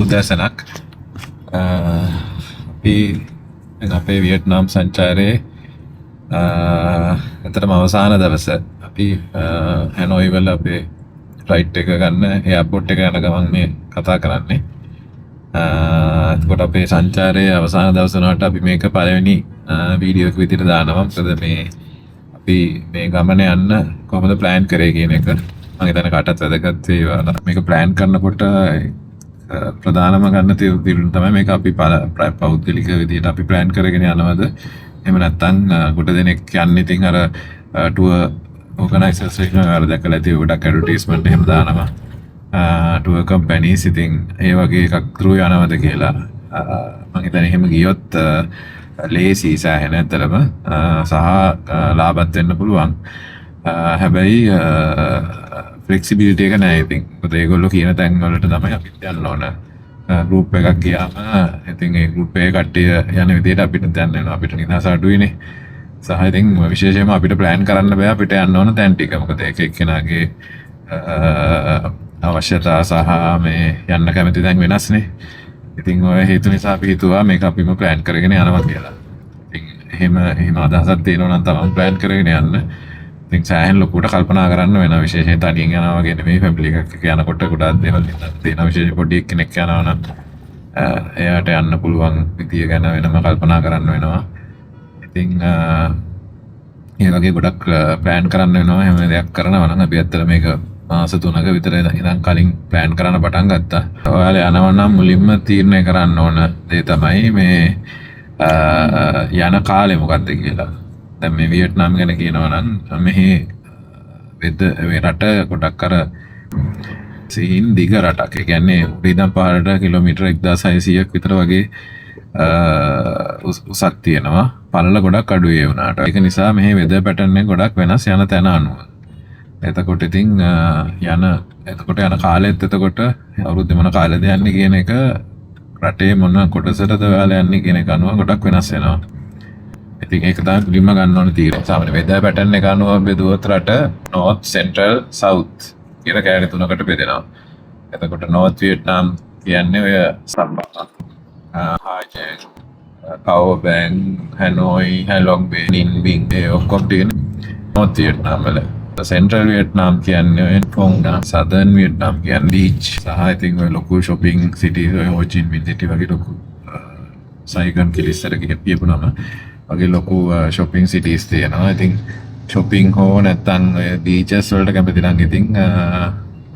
උදෑසනක් අපි අපේ වියට්නාම් සංචාරයේ ඇත්තටම අවසාන දවස අපි හැනෝයි වල අපේ ෆ්ලයිට් එක ගන්න එයාපෝට් එක යන ගමන් මේ කතා කරන්නේ. එතකොට අපේ සංචාරයේ අවසාන දවස වුණාට අපි මේක පළවෙනි වීඩියෝ එක විදිහට දානවා. මොකද මේ අපි මේ ගමන යන්න කොහොමද ප්ලෑන් කරේ කියන එක මම හිතන්නේ කාටත් වැදගත් වේවා. මේක ප්ලෑන් කරනකොට ප්‍රධානම ගන්න තීරණ තමයි මේක අපි පෞද්ගලික විදිහට අපි ප්ලෑන් කරගෙන යනවද එහෙම නැත්නම් ගොඩ දෙනෙක් යන්නේ ඉතින් අර ටුවර් ඕගනයිසර්ස් එක අර දැකලා ඇති ගොඩක් ඇඩ්වර්ටයිස්මන්ට් එහෙම දානවා ටුවර් කම්පැනිස් ඉතින් ඒ වගේ එකක් through යනවද කියලා මම හිතන්නේ එහෙම ගියොත් ලේසි සෑහෙන ඇත්තටම සහ ලාභත් වෙන්න පුළුවන්. හැබැයි ෆ්ලෙක්සිබිලිටි එක නැහැ ඉතින්. මොකද ඒගොල්ලෝ කියන තැන් වලට තමයි අපිත් යන්න ඕන. ගෲප් එකක් ගියාම ඉතින් ඒ ගෲප් එකේ කට්ටිය යන විදිහට අපිට දැන් වෙනවා. අපිට නිදහස අඩුයිනේ. සහ ඉතින් විශේෂයෙන්ම අපිට ප්ලෑන් කරන්න බෑ අපිට යන්න ඕන තැන් ටික. මොකද එක එක්කෙනාගේ අවශ්‍යතා සහ මේ යන්න කැමති තැන් වෙනස්නේ. ඉතින් ඔය හේතු නිසා අපි හිතුවා මේක අපිම ප්ලෑන් කරගෙන යනවා කියලා. ඉතින් එහෙම අදහසක් තියෙනවා නම් තමයි ප්ලෑන් කරගෙන යන්න. ඉතින් සෑහෙන ලොකුට කල්පනා කරන්න වෙනවා. විශේෂයෙන් තනියෙන් යනවා වගේ නෙමෙයි ෆැමිලි එකක් එක්ක යනකොට ගොඩාක් දේවල් තියෙනවා. විශේෂයෙන් පොඩි කෙනෙක් යනවා නම් එයාට යන්න පුළුවන් විදිය ගැන වෙනම කල්පනා කරන්න වෙනවා. ඉතින් ඒ වගේ ගොඩක් ප්ලෑන් කරන්න වෙනවා. හැම දෙයක් කරනවා නම් අපි ඇත්තට මේක මාස 3ක විතර ඉඳන් කලින් ප්ලෑන් කරන්න පටන් ගත්තා. ඔයාලා යනවා නම් මුලින්ම තීරණය කරන්න ඕන දේ තමයි මේ යන කාලේ මොකක්ද කියලා. දැන් මේ වියට්නාම් ගැන කියනවා නම් මෙහි මේ රට ගොඩක් අර සීන් දිග රටක්. ඒ කියන්නේ උඩින් පහළට කිලෝමීටර් 1600ක් විතර වගේ උසක් තියෙනවා. පළල ගොඩක් අඩුයි ඒ වුණාට. ඒක නිසා මෙහි වෙදර් පැටර්න් එක ගොඩක් වෙනස් යන තැන අනුව. එතකොට ඉතින් යන කාලෙත් එතකොට අවුරුද්දේ මොන කාලෙද යන්නේ කියන එක රටේ මොන කොටසටද ඔයාලා යන්නේ කියන එක අනුව ගොඩක් වෙනස් වෙනවා. ඉතින් ඒක තමයි මුලින්ම ගන්න ඕන තීරණය. සාමාන්‍ය වෙදර් පැටර්න් එක අනුව බෙදුවොත් රට north, central, south කියලා කෑලි තුනකට බෙදෙනවා. එතකොට north වියට්නාම් කියන්නේ ඔය සම්බා හාජෙන්, කාවෝ බැන්, හැනෝයි, හැලොං බේ, නින් බින් ඒ ඔක්කොම තියෙන north වියට්නාම් වල. Central Vietnam කියන්නේ Phong Nha, Southern Vietnam කියන්නේ beach සහ ඉතින් ඔය ලොකු shopping cities ඔය Ho Chi Minh City වගේ ලොකු Saigon කිලිස්සර කියපුනම වගේ ලොකු shopping cities තියෙනවා. ඉතින් shopping හෝ නැත්නම් ඔය beaches වලට කැමති නම් ඉතින්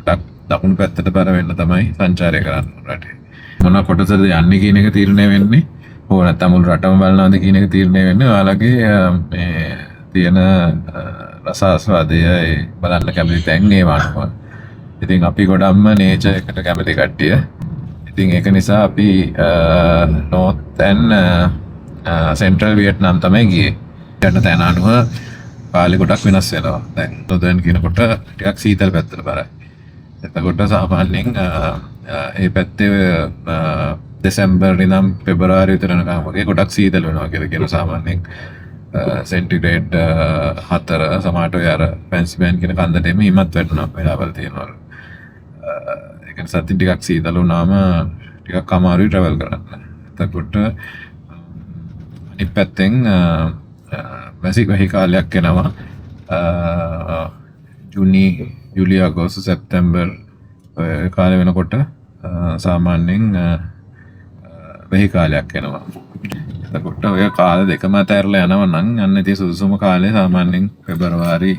ඩක් දකුණු පැත්තට බර වෙන්න තමයි සංචාරය කරන්න රටේ. මොන කොටසද යන්නේ කියන එක තීරණය වෙන්නේ. හෝ නැත්නම් මුළු රටම බලනවාද කියන එක තීරණය වෙන්නේ ඔයාලගේ මේ තියෙන රසාස්වාදය බලන්න කැමති තැන් ඒ වගේ. ඉතින් අපි ගොඩක්ම නේචර් එකට කැමති කට්ටිය. ඉතින් ඒක නිසා අපි north and central Vietnam තමයි ගියේ. යන තැන අනුව කාලේ ගොඩක් වෙනස් වෙනවා. දැන් northern කියනකොට ටිකක් සීතල පැත්තට බරයි. එතකොට සාමාන්‍යයෙන් ඒ පැත්තේ දෙසැම්බර් ඉඳන් පෙබරවාරි විතර යනකම් වගේ ගොඩක් සීතල වෙනවා කියලා කියන සාමාන්‍යයෙන් සෙන්ටිග්‍රේඩ් 4 සමහරට ඔය අර පැන්සිබෑන් කියන කන්දට එමෙ හිමත් වැටෙනවා වෙලාවල් තියෙනවා. ඒක නිසා ටිකක් සීතල වුණාම ටිකක් අමාරුයි ට්‍රැවල් කරන්න. එතකොට අනිත් පැත්තෙන් වැහි කාලයක් එනවා. ජූලි අගෝස්තු සැප්තැම්බර් ඔය කාලේ වෙනකොට සාමාන්‍යයෙන් වැහි කාලයක් එනවා. එතකොට ඔය කාල දෙකම අතරලා යනවා නම් යන්න ඉතින් සුදුසුම කාලේ සාමාන්‍යයෙන් පෙබරවාරි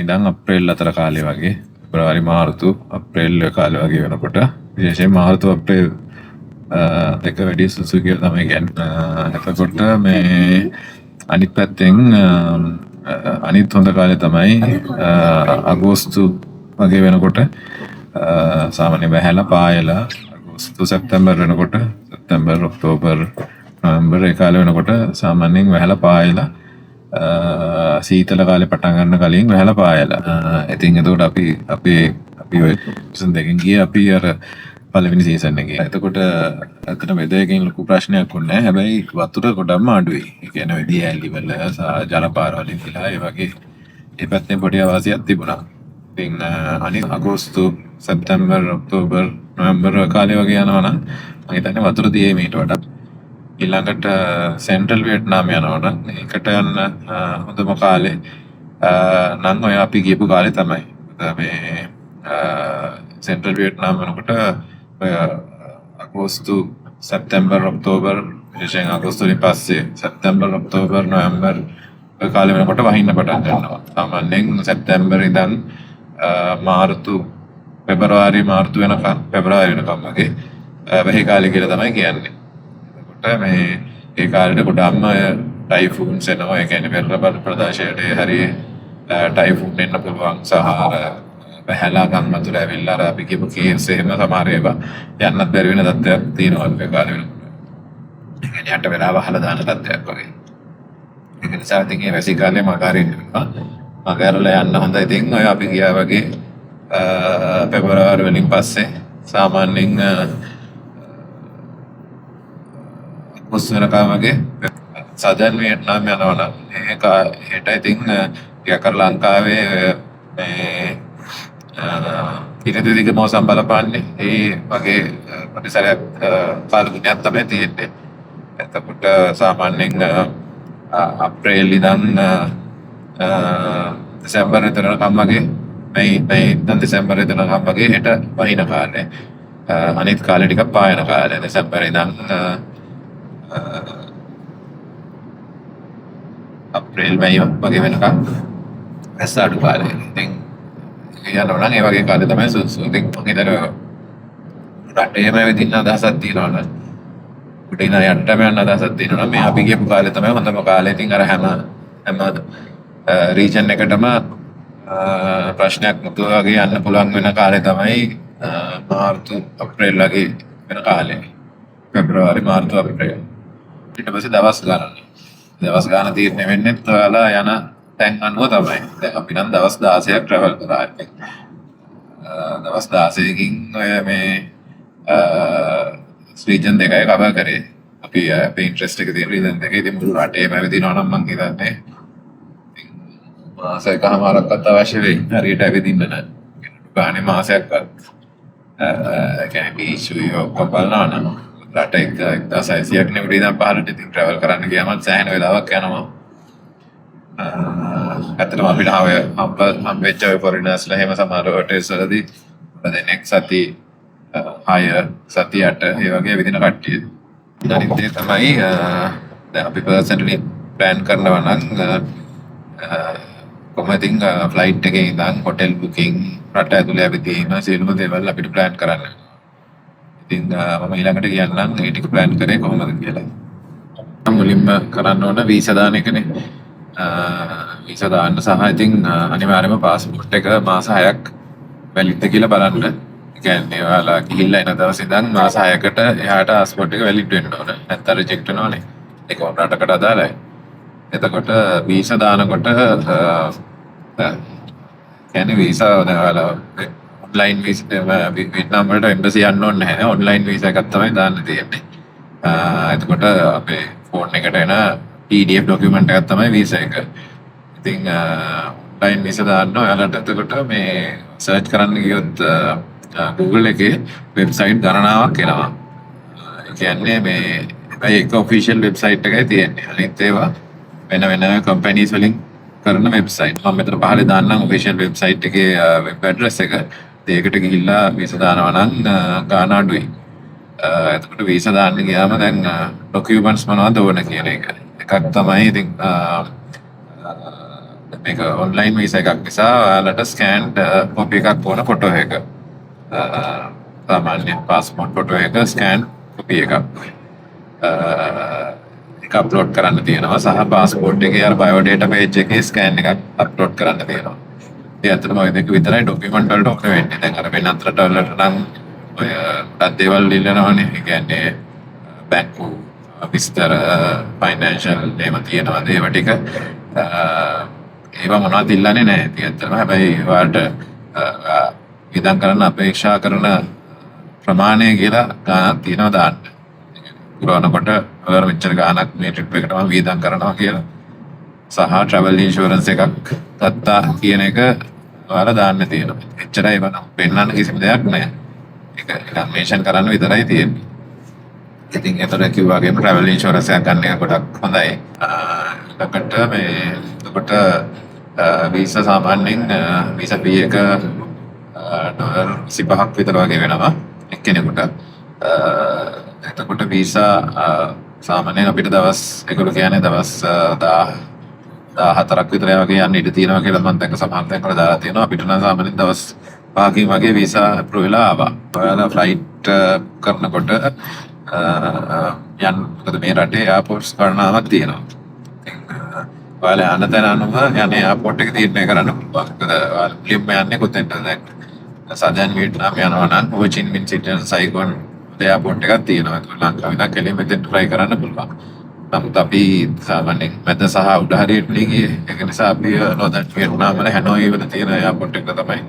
ඉඳන් අප්‍රේල් අතර කාලේ වගේ. පෙබරවාරි මාර්තු අප්‍රේල් කාලේ වගේ වෙනකොට විශේෂයෙන් මාර්තු අප්‍රේල් දෙක වැඩි සුදුසු කියලා තමයි කියන්නේ. එතකොට මේ අනිත් පැත්තෙන් අනිත් හොඳ කාලේ තමයි අගෝස්තු වගේ වෙනකොට සාමාන්‍ය බහැලා පායලා අගෝස්තු සැප්තැම්බර් වෙනකොට සැප්තැම්බර් ඔක්තෝබර් නොවැම්බර් ඒ කාලේ වෙනකොට සාමාන්‍යයෙන් වැහලා පායලා සීතල කාලේ පටන් ගන්න කලින් වැහලා පායලා. ඉතින් එතකොට අපි ඔය සීසන් දෙකකින් ගියේ අපි අර පළවෙනි සීසන් එකේ. එතකොට ඇත්තට වෙදර් එකෙන් ලොකු ප්‍රශ්නයක් වුණේ නැහැ. හැබැයි වතුර ගොඩක්ම අඩුයි. ඒ කියන්නේ වෙදී ඇලි වල ජල පාරවල ඉඳලා ඒ වගේ ඒ පැත්තෙන් පොඩි අවාසියක් තිබුණා. ඉතින් අනිත් අගෝස්තු සැප්තැම්බර් ඔක්තෝබර් නොවැම්බර් කාලේ වගේ යනවා නම් මම හිතන්නේ වතුර දියේ මීට වඩා. ඊළඟට සෙන්ට්‍රල් වියට්නාම් යනවා නම් ඒකට යන්න හොඳම කාලේ නම් ඔය අපි ගියපු කාලේ තමයි. මේ සෙන්ට්‍රල් වියට්නාම් වෙනකොට ඔය අගෝස්තු සැප්තැම්බර් ඔක්තෝබර් විශේෂයෙන් අගෝස්තු වලින් පස්සේ සැප්තැම්බර් ඔක්තෝබර් නොවැම්බර් ඔය කාලේ වෙනකොට වහින්න පටන් ගන්නවා. සාමාන්‍යයෙන් සැප්තැම්බර් ඉඳන් මාර්තු පෙබරවාරි වෙනකම් වගේ වෙහි කාලේ කියලා තමයි කියන්නේ. එතකොට මේ ඒ කාලේට ගොඩාක්ම ටයිෆූන්ස් එනවා. ඒ කියන්නේ පෙරළබර ප්‍රදේශයට හරිය ටයිෆූන් එන්න පුළුවන් සහ බහැලා ගම්මතුර ඇවිල්ලා අර අපි කියපු කේව්ස් එහෙම සමහර ඒවා යන්නත් බැරි වෙන තත්ත්වයක් තියෙනවා ඒ කාලේ වෙනකොට. ඒ කියන්නේ යට වෙලා වහලා දාන තත්ත්වයක් වගේ. ඒක නිසා ඉතින් මේ වැසි කාලේ මගහරින්න වෙනවා. මගහරලා යන්න හොඳයි. ඉතින් ඔය අපි ගියා වගේ පෙබරවාරි වලින් පස්සේ සාමාන්‍යයෙන් අගෝස්තු වෙනකම් වගේ සදර්න් වියට්නාම් යනවා නම් ඒට ඉතින් ටිකක් අර ලංකාවේ මේ ඉරිදිග මෝසම් බලපාන්නේ ඒ වගේ පරිසරයක් පාලුණියක් තමයි තියෙන්නේ. එතකොට සාමාන්‍යයෙන් අප්‍රේල් ඉඳන් දෙසැම්බර් වෙනකම් වගේ මේ ඉඳන් දෙසැම්බර් වෙනකම් වගේ හෙට වහින කාලේ. අනිත් කාලේ ටිකක් පායන කාලේ. දෙසැම්බර් ඉඳන් අප්‍රේල් මැයි වගේ වෙනකම් ඇස්සාඩු කාලේ. ඉතින් යනවා නම් ඒ වගේ කාලේ තමයි සුදුසු. ඉතින් මම හිතනවා රටේම වෙදින්න අදහසක් තියෙනවා නම් උඩින් යන්නටම යන අදහසක් තියෙනවා නම් මේ අපි ගියපු කාලේ තමයි හොඳම කාලේ. ඉතින් අර හැම රීජන් එකටම ප්‍රශ්නයක් නැතුව වගේ යන්න පුළුවන් වෙන කාලේ තමයි මාර්තු අප්‍රේල් වගේ වෙන කාලේ. පෙබරවාරි මාර්තු අප්‍රේල්. ඊට පස්සේ දවස් ගාන තීරණය වෙන්නේ ඔයාලා යන තැන් අනුව තමයි. දැන් අපි නම් දවස් 16ක් ට්‍රැවල් කරා. දවස් 16කින් ඔය මේ රීජන් දෙකයි කවර් කරේ. අපි අපේ ඉන්ට්‍රස්ට් එක තියෙන රීජන් දෙකේ ඉතින් මුළු රටේම ඇවිදිනවා නම් මං හිතන්නේ මාසයකමාරක්වත් අවශ්‍ය වෙයි. හරියට ඇවිදින්න නම්. ගානේ මාසයක්වත් කියන්නේ බීච් ඔක්කොම බලනවා නම් රට 1600ක් නෙවෙයි ඉතින් පහළට ඉතින් ට්‍රැවල් කරන්න ගියාම සෑහෙන වෙලාවක් යනවා. ඇත්තටම අපිට හම්බෙච්ච ඔය ෆොරිනර්ස්ලා එහෙම සමහර හොටෙල්ස් වලදී දෙනෙක් සති 6 සති 8 ඒ වගේ විදින කට්ටිය. අනිත් දේ තමයි දැන් අපි පර්සනලි ප්ලෑන් කරනවා නම් කොහොමදින් ෆ්ලයිට් එකේ ඉඳන් හොටෙල් බුකින් රට ඇතුලේ ඇවිදීම සියලුම දේවල් අපිට ප්ලෑන් කරන්න. ඉතින් මම ඊළඟට කියන්නම් ඒ ටික ප්ලෑන් කරේ කොහොමද කියලා. මුලින්ම කරන්න ඕන වීසා දාන එකනේ. වීසා දාන්න සහ ඉතින් අනිවාර්යයෙන්ම පාස්පෝර්ට් එක මාස 6ක් වැලිඩ්ද කියලා බලන්න. ඒ කියන්නේ ඔයාලා ගිහිල්ලා එන දවස් ඉඳන් මාස 6කට එහාට පාස්පෝර්ට් එක වැලිඩ් වෙන්න ඕන. නැත්නම් රිජෙක්ට් වෙනවනේ. ඒක රටකට අදාළයි. එතකොට වීසා දානකොට කියන්නේ වීසා ඔයාලා ඔන්ලයින් වීසා වියට්නාම් වලට එම්බසි යන්න ඕනේ නැහැ. ඔන්ලයින් වීසා එකක් තමයි දාන්න තියෙන්නේ. එතකොට අපේ ෆෝන් එකට එන PDF ડોකියුමන්ට් එකක් තමයි වීසා එක. ඉතින් ඔන්ලයින් වීසා දාන්න ඔයාලට එතකොට මේ සර්ච් කරන්න ගියොත් Google එකේ වෙබ්සයිට් ගණනාවක් එනවා. ඒ කියන්නේ මේ ඒක ඔෆිෂියල් වෙබ්සයිට් එකයි තියෙන්නේ. අනිත් ඒවා වෙන කම්පැනිස් වලින් කරන වෙබ්සයිට්. මම මෙතන පහලේ දාන්නම් ඔෆිෂියල් වෙබ්සයිට් එකේ වෙබ් ඇඩ්‍රස් එක. ඒකට ගිහිල්ලා වීසා දානවා නම් ගාණ අඩුයි. එතකොට වීසා දාන්න ගියාම දැන් ડોකියුමන්ට්ස් මොනවද ඕන කියන එක. එකක් තමයි ඉතින් මේක ඔන්ලයින් වීසා එකක් නිසා ඔයාලට ස්කෑන්ඩ් කොපි එකක් ඕන ෆොටෝ එක. සාමාන්‍ය පාස්පෝර්ට් ෆොටෝ එක ස්කෑන් කොපි එකක්. ඒක අප්ලෝඩ් කරන්න තියෙනවා සහ පාස්පෝර්ට් එකේ අර බයෝඩේටා පේජ් එකේ ස්කෑන් එකක් අප්ලෝඩ් කරන්න තියෙනවා. ඒ අතරම ඔය දෙක විතරයි ડોකියුමන්ට් වලට ඕන වෙන්නේ. දැන් අර වෙනත් රටවල් වලට නම් ඔය දේවල් ඉල්ලනවනේ. ඒ කියන්නේ බැංකු විස්තර ෆයිනෑන්ෂල් එහෙම තියෙනවා ඒව ටික. ඒවා මොනවද ඉල්ලන්නේ නැහැ. ඉතින් ඇත්තටම හැබැයි ඔයාලට වියදම් කරන්න අපේක්ෂා කරන ප්‍රමාණය කියලා ගාණක් තියෙනවා දාන්න. පුරවනකොට ඔයාලා මෙච්චර ගාණක් මේ ට්‍රිප් එකටම වියදම් කරනවා කියලා සහ ට්‍රැවල් ඉන්ෂුරන්ස් එකක් ගත්තා කියන එක ඔයාලා දාන්න තියෙනවා. එච්චරයි බලන්න. පෙන්නන්න කිසිම දෙයක් නැහැ. ඒක නිකන් මේෂන් කරන්න විතරයි තියෙන්නේ. ඉතින් ඒතර කිව්වාගේම ට්‍රැවල් ඉන්ෂුරන්ස් එකක් ගන්න එක ගොඩක් හොඳයි. ඊළඟට මේ එතකොට වීසා සාමාන්‍යයෙන් වීසා fee එක ඩොලර් 25ක් විතර වගේ වෙනවා එක්කෙනෙකුට. එතකොට වීසා සාමාන්‍යයෙන් අපිට දවස් ඒගොල්ලෝ කියන්නේ දවස් 14ක් විතර වගේ යන්න ඉඩ තියෙනවා කියලා මම දැක්ක සමහර තැන්වල දාලා තියෙනවා. අපිට නම් සාමාන්‍යයෙන් දවස් 5කින් වගේ වීසා අප්‍රූව් වෙලා ආවා. ඔයාලා ෆ්ලයිට් කරනකොට මොකද මේ රටේ එයාපෝර්ට්ස් ගණනාවක් තියෙනවා. ඔයාලා යන තැන අනුව යන්නේ එයාපෝර්ට් එක තීරණය කරන්න පුළුවන්. මොකද ඔයාලා මුලින්ම යන්නේ කොතෙන්ද? දැන් සදර්න් වියට්නාම් යනවා නම් හෝ චි මින් සිටි සයිගෝන් එයාපෝර්ට් එකක් තියෙනවා. ඒක ලංකාවේ නම් කෙලින්ම මෙතෙන් ට්‍රයි කරන්න පුළුවන්. නමුත් අපි සාමාන්‍යයෙන් මැද සහ උඩ හරියට ගියේ. ඒක නිසා අපි නොදැන් වියට්නාම් වල හැනෝයි වල තියෙන එයාපෝර්ට් එක තමයි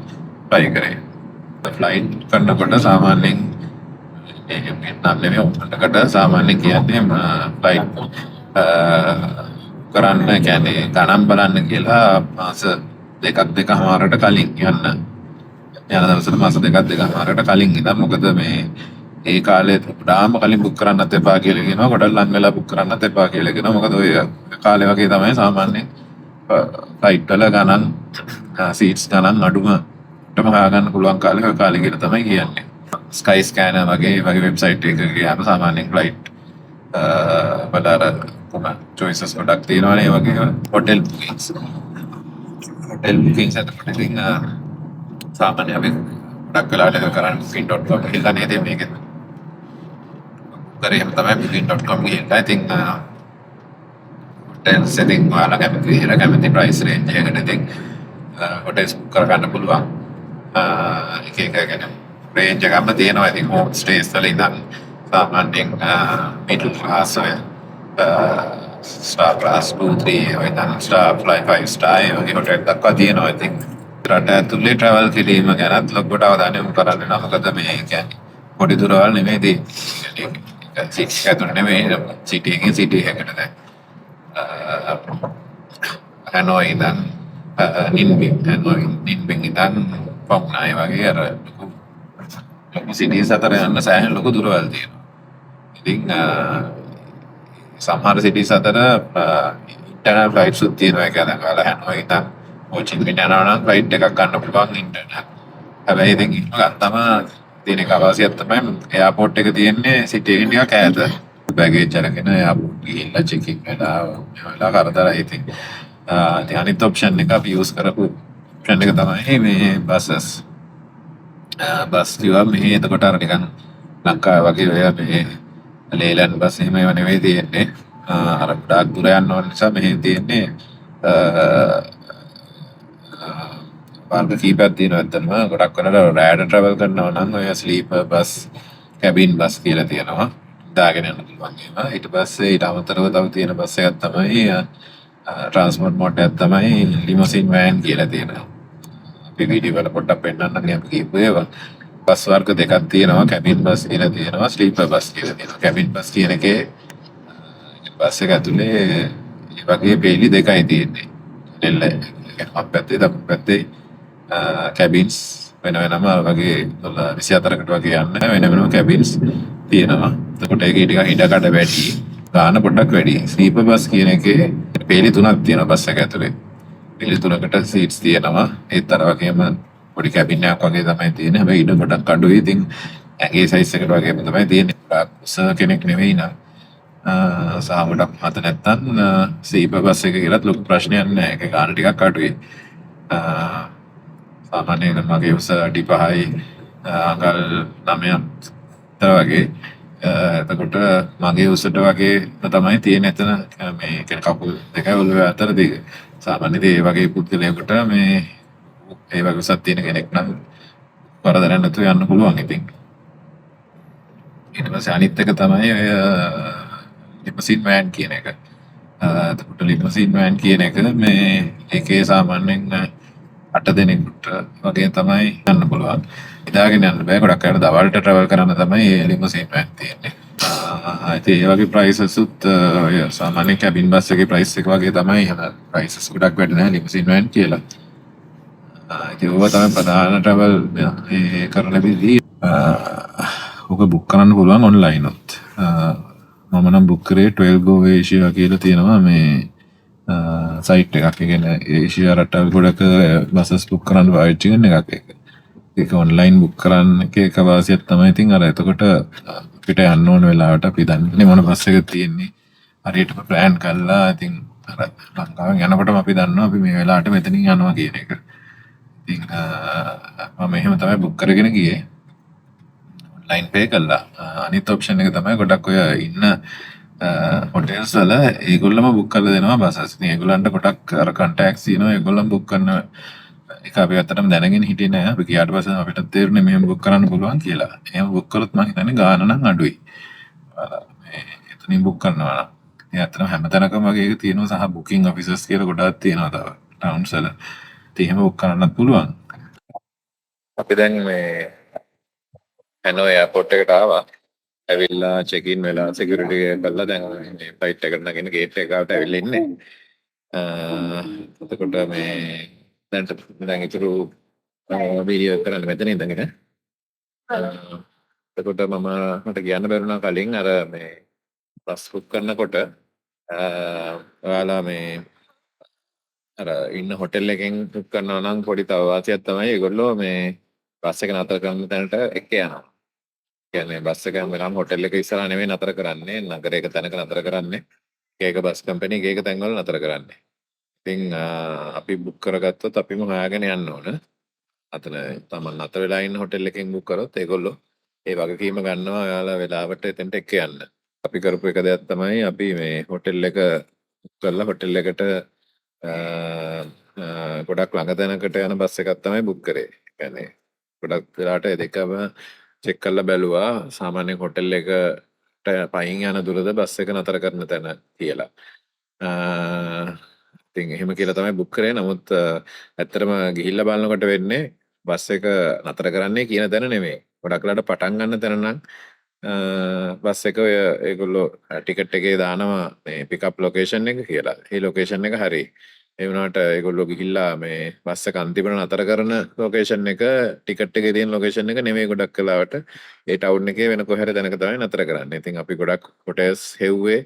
ට්‍රයි කරේ. ෆ්ලයිට් කරනකොට සාමාන්‍යයෙන් වියට්නාම් නෙමෙයි උඩකට සාමාන්‍යයෙන් කියන්නේ ෆ්ලයිට් කරන්න කියන්නේ ගණන් බලන්න කියලා මාස දෙකමාරකට කලින් යන දවසට මාස දෙකමාරකට කලින් ඉඳන් මොකද මේ ඒ කාලේ පුරාම කලින් බුක් කරන්නත් එපා කියලා කියනවා. ගොඩක් ලං වෙලා බුක් කරන්නත් එපා කියලා කියනවා. මොකද ඔය කාලේ වගේ තමයි සාමාන්‍යයෙන් ෆ්ලයිට් වල ගණන් සීට්ස් ගණන් අඩුමටම හොයාගන්න පුළුවන් කාලේ කියලා තමයි කියන්නේ. ස්කයි ස්කෑනර් වගේ වෙබ්සයිට් එකක ගියාම සාමාන්‍යයෙන් ෆ්ලයිට් වල choices ගොඩක් තියෙනවානේ. ඒ වගේ hotel bookings අතකොට ඉතින් සාමාන්‍යයෙන් අපි ගොඩක් වෙලාට කරන්නේ booking.com එකේ නේද මේක. කරේම තමයි booking.com ගිහිල්ලා ඉතින් hotels setting ඔයාලා කැමති price range එකකට ඉතින් hotels book කරගන්න පුළුවන්. එක කියන්නේ range එකක්ම තියෙනවා. ඉතින් home stays වල ඉඳන් සාමාන්‍යයෙන් middle class ඔය star class 2-3 ඔය නම් star fly 5 star වගේ hotel දක්වා තියෙනවා. ඉතින් රට ඇතුලේ travel කිරීම ගැනත් ලොකුට අවධානය යොමු කරන්න වෙනවා. මොකද මේ කියන්නේ පොඩි දුරවල් නෙමෙයි තියෙන්නේ. සිටි එකකට නෙමෙයි සිටි එකකින් සිටි එකකට දැන් හැනෝයි ඉඳන් නින්බින් ඉඳන් පොක්නායි වගේ අර ලොකු සිටිස් අතර යන සෑහෙන ලොකු දුරවල් තියෙනවා. ඉතින් සමහර සිටිස් අතර ඉන්ටර්නල් ෆ්ලයිට්ස් උත් තියෙනවා. ඒක දැන් ඔයාලා හැනෝයි ඉඳන් හෝ චි මින් යනවා නම් ෆ්ලයිට් එකක් ගන්න පුළුවන් ඉන්ටර්නල්. හැබැයි ඉතින් ගත්තම තියෙන එක අවශ්‍යයක් තමයි එයාපෝර්ට් එක තියෙන්නේ සිටි එකෙන් ටිකක් ඈත. බෑගේජ් අරගෙන එයාපෝර්ට් ගිහිල්ලා චෙකින් වෙලා කරදරයි. ඉතින් අනිත් ඔප්ෂන් එක අපි යූස් කරපු ඔප්ෂන් එක තමයි මේ බසස්. බස් ටිකක් මෙහි එතකොට අර නිකන් ලංකාවේ වගේ ඔය මේ ලේලන් බස් එහෙම ඒවා නෙවෙයි තියෙන්නේ. අර ගොඩාක් දුර යන්න ඕන නිසා මෙහි තියෙන්නේ වර්ග කීපයක් තියෙනවා. ඇත්තටම ගොඩක් වෙනකොට රෑට ට්‍රැවල් කරනවා නම් ඔය ස්ලීපර් බස්, කැබින් බස් කියලා තියෙනවා. දාගෙන යන්න පුළුවන් ඒවා. ඊට පස්සේ ඊට අමතරව තව තියෙන බස් එකක් තමයි ට්‍රාන්ස්පෝර්ට් මෝඩ් එකක් තමයි ලිමෝසින් වෑන් කියලා තියෙනවා. අපි වීඩියෝ වල පොඩ්ඩක් පෙන්නන්න අපි කියපු ඒවා. බස් වර්ග දෙකක් තියෙනවා. කැබින් බස් කියලා තියෙනවා, ස්ලීපර් බස් කියලා තියෙනවා. කැබින් බස් කියන එකේ බස් එක ඇතුලේ ඒ වගේ පේලි දෙකයි තියෙන්නේ. දෙල්ල අපැත්තේ දකුණු පැත්තේ කැබින්ස් වෙනම වගේ 24කට වගේ යන්න වෙනම කැබින්ස් තියෙනවා. එතකොට ඒකේ ටිකක් ඉඩකඩ වැඩි, ගාන පොඩ්ඩක් වැඩි. ස්ලීපර් බස් කියන එකේ පේලි තුනක් තියෙනවා බස් එක ඇතුලේ. පේලි තුනකට සීට්ස් තියෙනවා. ඒත් අර වගේම පොඩි කැබින් එකක් වගේ තමයි තියෙන්නේ. හැබැයි ඉඩ පොඩ්ඩක් අඩුයි. ඉතින් ඇගේ සයිස් එකට වගේම තමයි තියෙන්නේ. උස කෙනෙක් නෙවෙයි නං. සාමුඩක් මත නැත්තම් ස්ලීපර් බස් එක කියලාත් ලොකු ප්‍රශ්නයක් නෑ. ඒක ගාන ටිකක් අඩුයි. සාමාන්‍යයෙන් මගේ උස අඩි 5යි අඟල් 9ක් විතර වගේ. එතකොට මගේ උසට වගේ තමයි තියෙන එතන මේ කියන්නේ කකුල් දෙකයි ඔළුව අතර දිග. සාමාන්‍යයෙන් ඒ වගේ පුද්ගලයෙකුට මේ ඒ වගේ උසක් තියෙන කෙනෙක් නම් වරදක් නැතුව යන්න පුළුවන් ඉතින්. ඊට පස්සේ අනිත් එක තමයි ඔය ලිමසින් වෑන් කියන එක. එතකොට ලිමසින් වෑන් කියන එක මේ ඒකේ සාමාන්‍යයෙන් 8 දෙනෙකුට වගේ තමයි යන්න පුළුවන්. ඉදාගෙන යන්න බෑ. ගොඩක් අය දවල්ට ට්‍රැවල් කරන්න තමයි ලිමසින් වෑන් තියෙන්නේ. ඉතින් ඒ වගේ ප්‍රයිසස් උත් ඔය සාමාන්‍ය කැබින් බස් එකේ ප්‍රයිස් එක වගේ තමයි. ප්‍රයිසස් ගොඩක් වැඩි නැහැ ලිමසින් වෑන් කියලා. ඉතින් ඕවා තමයි ප්‍රධාන ට්‍රැවල් කරන විදි. ඕක බුක් කරන්න පුළුවන් ඔන්ලයින් උත්. මම නම් බුක් කරේ 12 go Asia කියලා තියෙනවා මේ සයිට් එකක්. ඒ කියන්නේ ඒෂියා රටවල් ගොඩක බසස් බුක් කරන්න පාවිච්චි කරන එකක් ඒක. ඒක ඔන්ලයින් බුක් කරන්න එක වාසියක් තමයි. ඉතින් අර එතකොට අපිට යන්න ඕන වෙලාවට අපි දන්නේ මොන බස් එක තියෙන්නේ. හරියටම ප්ලෑන් කරලා ඉතින් අර ලංකාවෙන් යනකොටම අපි දන්නවා අපි මේ වෙලාවට මෙතනින් යනවා කියන එක. ඉතින් මම එහෙම තමයි බුක් කරගෙන ගියේ. ලයින් පේ කල්ලා අනිත් ඔප්ෂන් එක තමයි ගොඩක් ඔය ඉන්න හොටෙල්ස් වල ඒගොල්ලම බුක් කරලා දෙනවා බසස්. ඉතින් ඒගොල්ලන්ට ගොඩක් අර කන්ටැක්ට්ස් තියෙනවා. ඒගොල්ලන් බුක් කරන එක අපි ඇත්තටම දැනගෙන හිටියේ නෑ. අපි ගියාට පස්සේ අපිට තේරුනේ මෙහෙම බුක් කරන්න පුළුවන් කියලා. එහෙම බුක් කළොත් මම හිතන්නේ ගාන නම් අඩුයි. මේ එතනින් බුක් කරනවා නම්. ඒ ඇත්තටම හැමතැනකම වගේ එක තියෙනවා සහ බුකින් ඔෆිසර්ස් කියලා ගොඩාක් තියෙනවා තව ටවුන්ස් වල. ඉතින් එහෙම බුක් කරන්නත් පුළුවන්. අපි දැන් මේ හැනෝ එයාපෝට් එකට ආවා. ඇවිල්ලා චෙකින් වෙලා සිකියුරිටි කරලා දැන් මේ ෆ්ලයිට් එකට නගින ගේට් එකට ඇවිල්ලා ඉන්නේ. එතකොට මේ දැන් ඉතුරු වීඩියෝ එක කරන්න මෙතන ඉඳගෙන. එතකොට මට කියන්න බැරුණා කලින් අර මේ බස් බුක් කරනකොට ඔයාලා මේ අර ඉන්න හොටෙල් එකෙන් බුක් කරනවා නම් පොඩි තව වාසියක් තමයි ඒගොල්ලෝ මේ බස් එක නතර කරන තැනට එක්ක යනවා. කියන්නේ බස් එක වෙනම හොටෙල් එක ඉස්සරහා නෙමෙයි නතර කරන්නේ නගරයක තැනක නතර කරන්නේ. ඒක බස් කම්පැනි එක තැන්වල නතර කරන්නේ. ඉතින් අපි බුක් කරගත්තොත් අපිම හොයාගෙන යන්න ඕන. අතන තමන් නතර වෙලා ඉන්න හොටෙල් එකෙන් බුක් කරොත් ඒගොල්ලෝ ඒ වගකීම ගන්නවා ඔයාලා වෙලාවට එතනට එක්ක යන්න. අපි කරපු එක දෙයක් තමයි අපි මේ හොටෙල් එක බුක් කරලා හොටෙල් එකට ගොඩක් ළඟ තැනකට යන බස් එකක් තමයි බුක් කරේ. කියන්නේ ගොඩක් වෙලාට දෙකම චෙක් කරලා බැලුවා සාමාන්‍ය හොටෙල් එකට පයින් යන දුරද බස් එක නතර කරන තැන කියලා. ඉතින් එහෙම කියලා තමයි බුක් කරේ. නමුත් ඇත්තටම ගිහිල්ලා බලනකොට වෙන්නේ බස් එක නතර කරන්නේ කියන තැන නෙමෙයි. ගොඩක් වෙලාට පටන් ගන්න තැන නම් බස් එක ඔය ඒගොල්ලෝ ටිකට් එකේ දානවා මේ පිකප් ලොකේෂන් එක කියලා. ඒ ලොකේෂන් එක හරි. ඒ වුණාට ඒගොල්ලෝ ගිහිල්ලා මේ බස් එක අන්තිමට නතර කරන ලොකේෂන් එක ටිකට් එකේ තියෙන ලොකේෂන් එක නෙමෙයි ගොඩක් වෙලාවට ඒ ටවුන් එකේ වෙන කොහරි තැනක තමයි නතර කරන්නේ. ඉතින් අපි ගොඩක් හොටෙල්ස් හෙව්වේ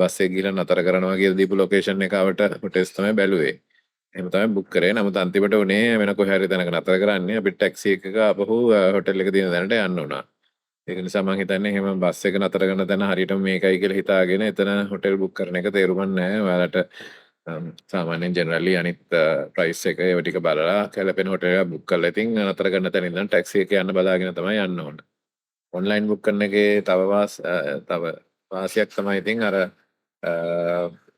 බස් එක ගිහලා නතර කරනවා කියලා දීපු ලොකේෂන් එකට හොටෙල්ස් තමයි බැලුවේ. එහෙම තමයි බුක් කරේ. නමුත් අන්තිමට උනේ වෙන කොහරි තැනක නතර කරන්නේ. අපි ටැක්සි එකක ආපහු හොටෙල් එක තියෙන තැනට යන්න උනා. ඒක නිසා මම හිතන්නේ එහෙම බස් එක නතර කරන තැන හරියටම මේකයි කියලා හිතාගෙන එතන හොටෙල් බුක් කරන එක තේරුම් නැහැ. ඔයාලට සාමාන්‍යයෙන් ජෙනරලි අනිත් ප්‍රයිස් එක ඒව ටික බලලා කැලපෙන හොටෙල් එක බුක් කරලා ඉතින් නතර කරන තැන ඉඳන් ටැක්සි එක යන්න බලාගෙන තමයි යන්න ඕන. ඔන්ලයින් බුක් කරන එකේ තව වාසියක් තමයි ඉතින් අර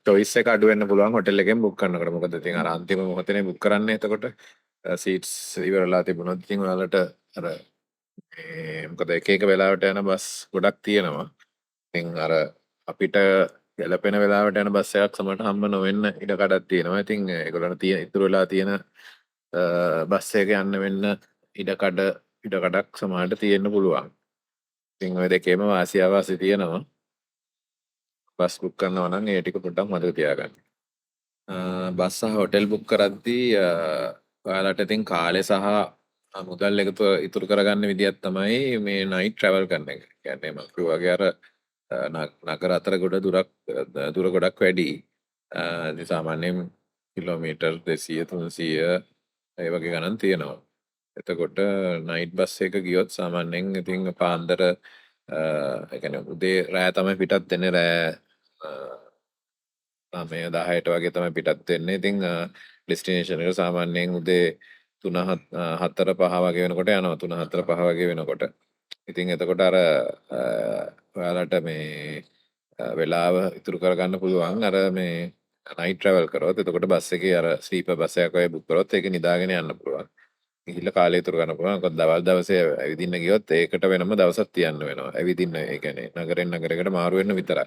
චොයිස් එක අඩු වෙන්න පුළුවන් හොටෙල් එකෙන් බුක් කරනකොට. මොකද ඉතින් අර අන්තිම මොහොතේනේ බුක් කරන්නේ. එතකොට සීට්ස් ඉවරලා තිබුණොත් ඉතින් ඔයාලට අර මොකද එක වෙලාවට යන බස් ගොඩක් තියෙනවා. ඉතින් අර අපිට ගැලපෙන වෙලාවට යන බස් එකක් සමහරට හම්බ නොවෙන්න ඉඩ කඩක් තියෙනවා. ඉතින් ඒගොල්ලන්ට තියෙන ඉතුරු වෙලා තියෙන බස් එක යන්න වෙන්න ඉඩ කඩක් සමහරට තියෙන්න පුළුවන්. ඉතින් ඔය දෙකේම වාසි අවාසි තියෙනවා. බස් බුක් කරනවා නම් ඒ ටික පොඩ්ඩක් මතක තියාගන්න. බස් සහ හොටෙල් බුක් කරද්දී ඔයාලට ඉතින් කාලේ සහ මුදල් එකතු ඉතුරු කරගන්න විදියක් තමයි මේ නයිට් ට්‍රැවල් කරන එක. කියන්නේ මම කිව්වා වගේ අර නගර අතර දුර ගොඩක් වැඩි. ඉතින් සාමාන්‍යයෙන් කිලෝමීටර් 200 300 ඒ වගේ ගණන් තියෙනවා. එතකොට නයිට් බස් එක ගියොත් සාමාන්‍යයෙන් ඉතින් පාන්දර ඒ කියන්නේ උදේ රෑ තමයි පිටත් වෙන්නේ. රෑ 9 10ට වගේ තමයි පිටත් වෙන්නේ. ඉතින් ඩෙස්ටිනේෂන් එක සාමාන්‍යයෙන් උදේ 3 4 5 වගේ වෙනකොට යනවා. 3 4 5 වගේ වෙනකොට. ඉතින් එතකොට අර ඔයාලට මේ වෙලාව ඉතුරු කරගන්න පුළුවන් අර මේ නයිට් ට්‍රැවල් කරොත්. එතකොට බස් එකේ අර ස්ලීපර් බස් එකක් වගේ බුක් කරොත් ඒක නිදාගෙන යන්න පුළුවන්. ගිහිල්ලා කාලය ඉතුරු කරන්න පුළුවන්. මොකද දවල් දවසේ ඇවිදින්න ගියොත් ඒකට වෙනම දවසක් තියන්න වෙනවා. ඇවිදින්න ඒ කියන්නේ නගරෙන් නගරයකට මාරු වෙන්න විතරයි.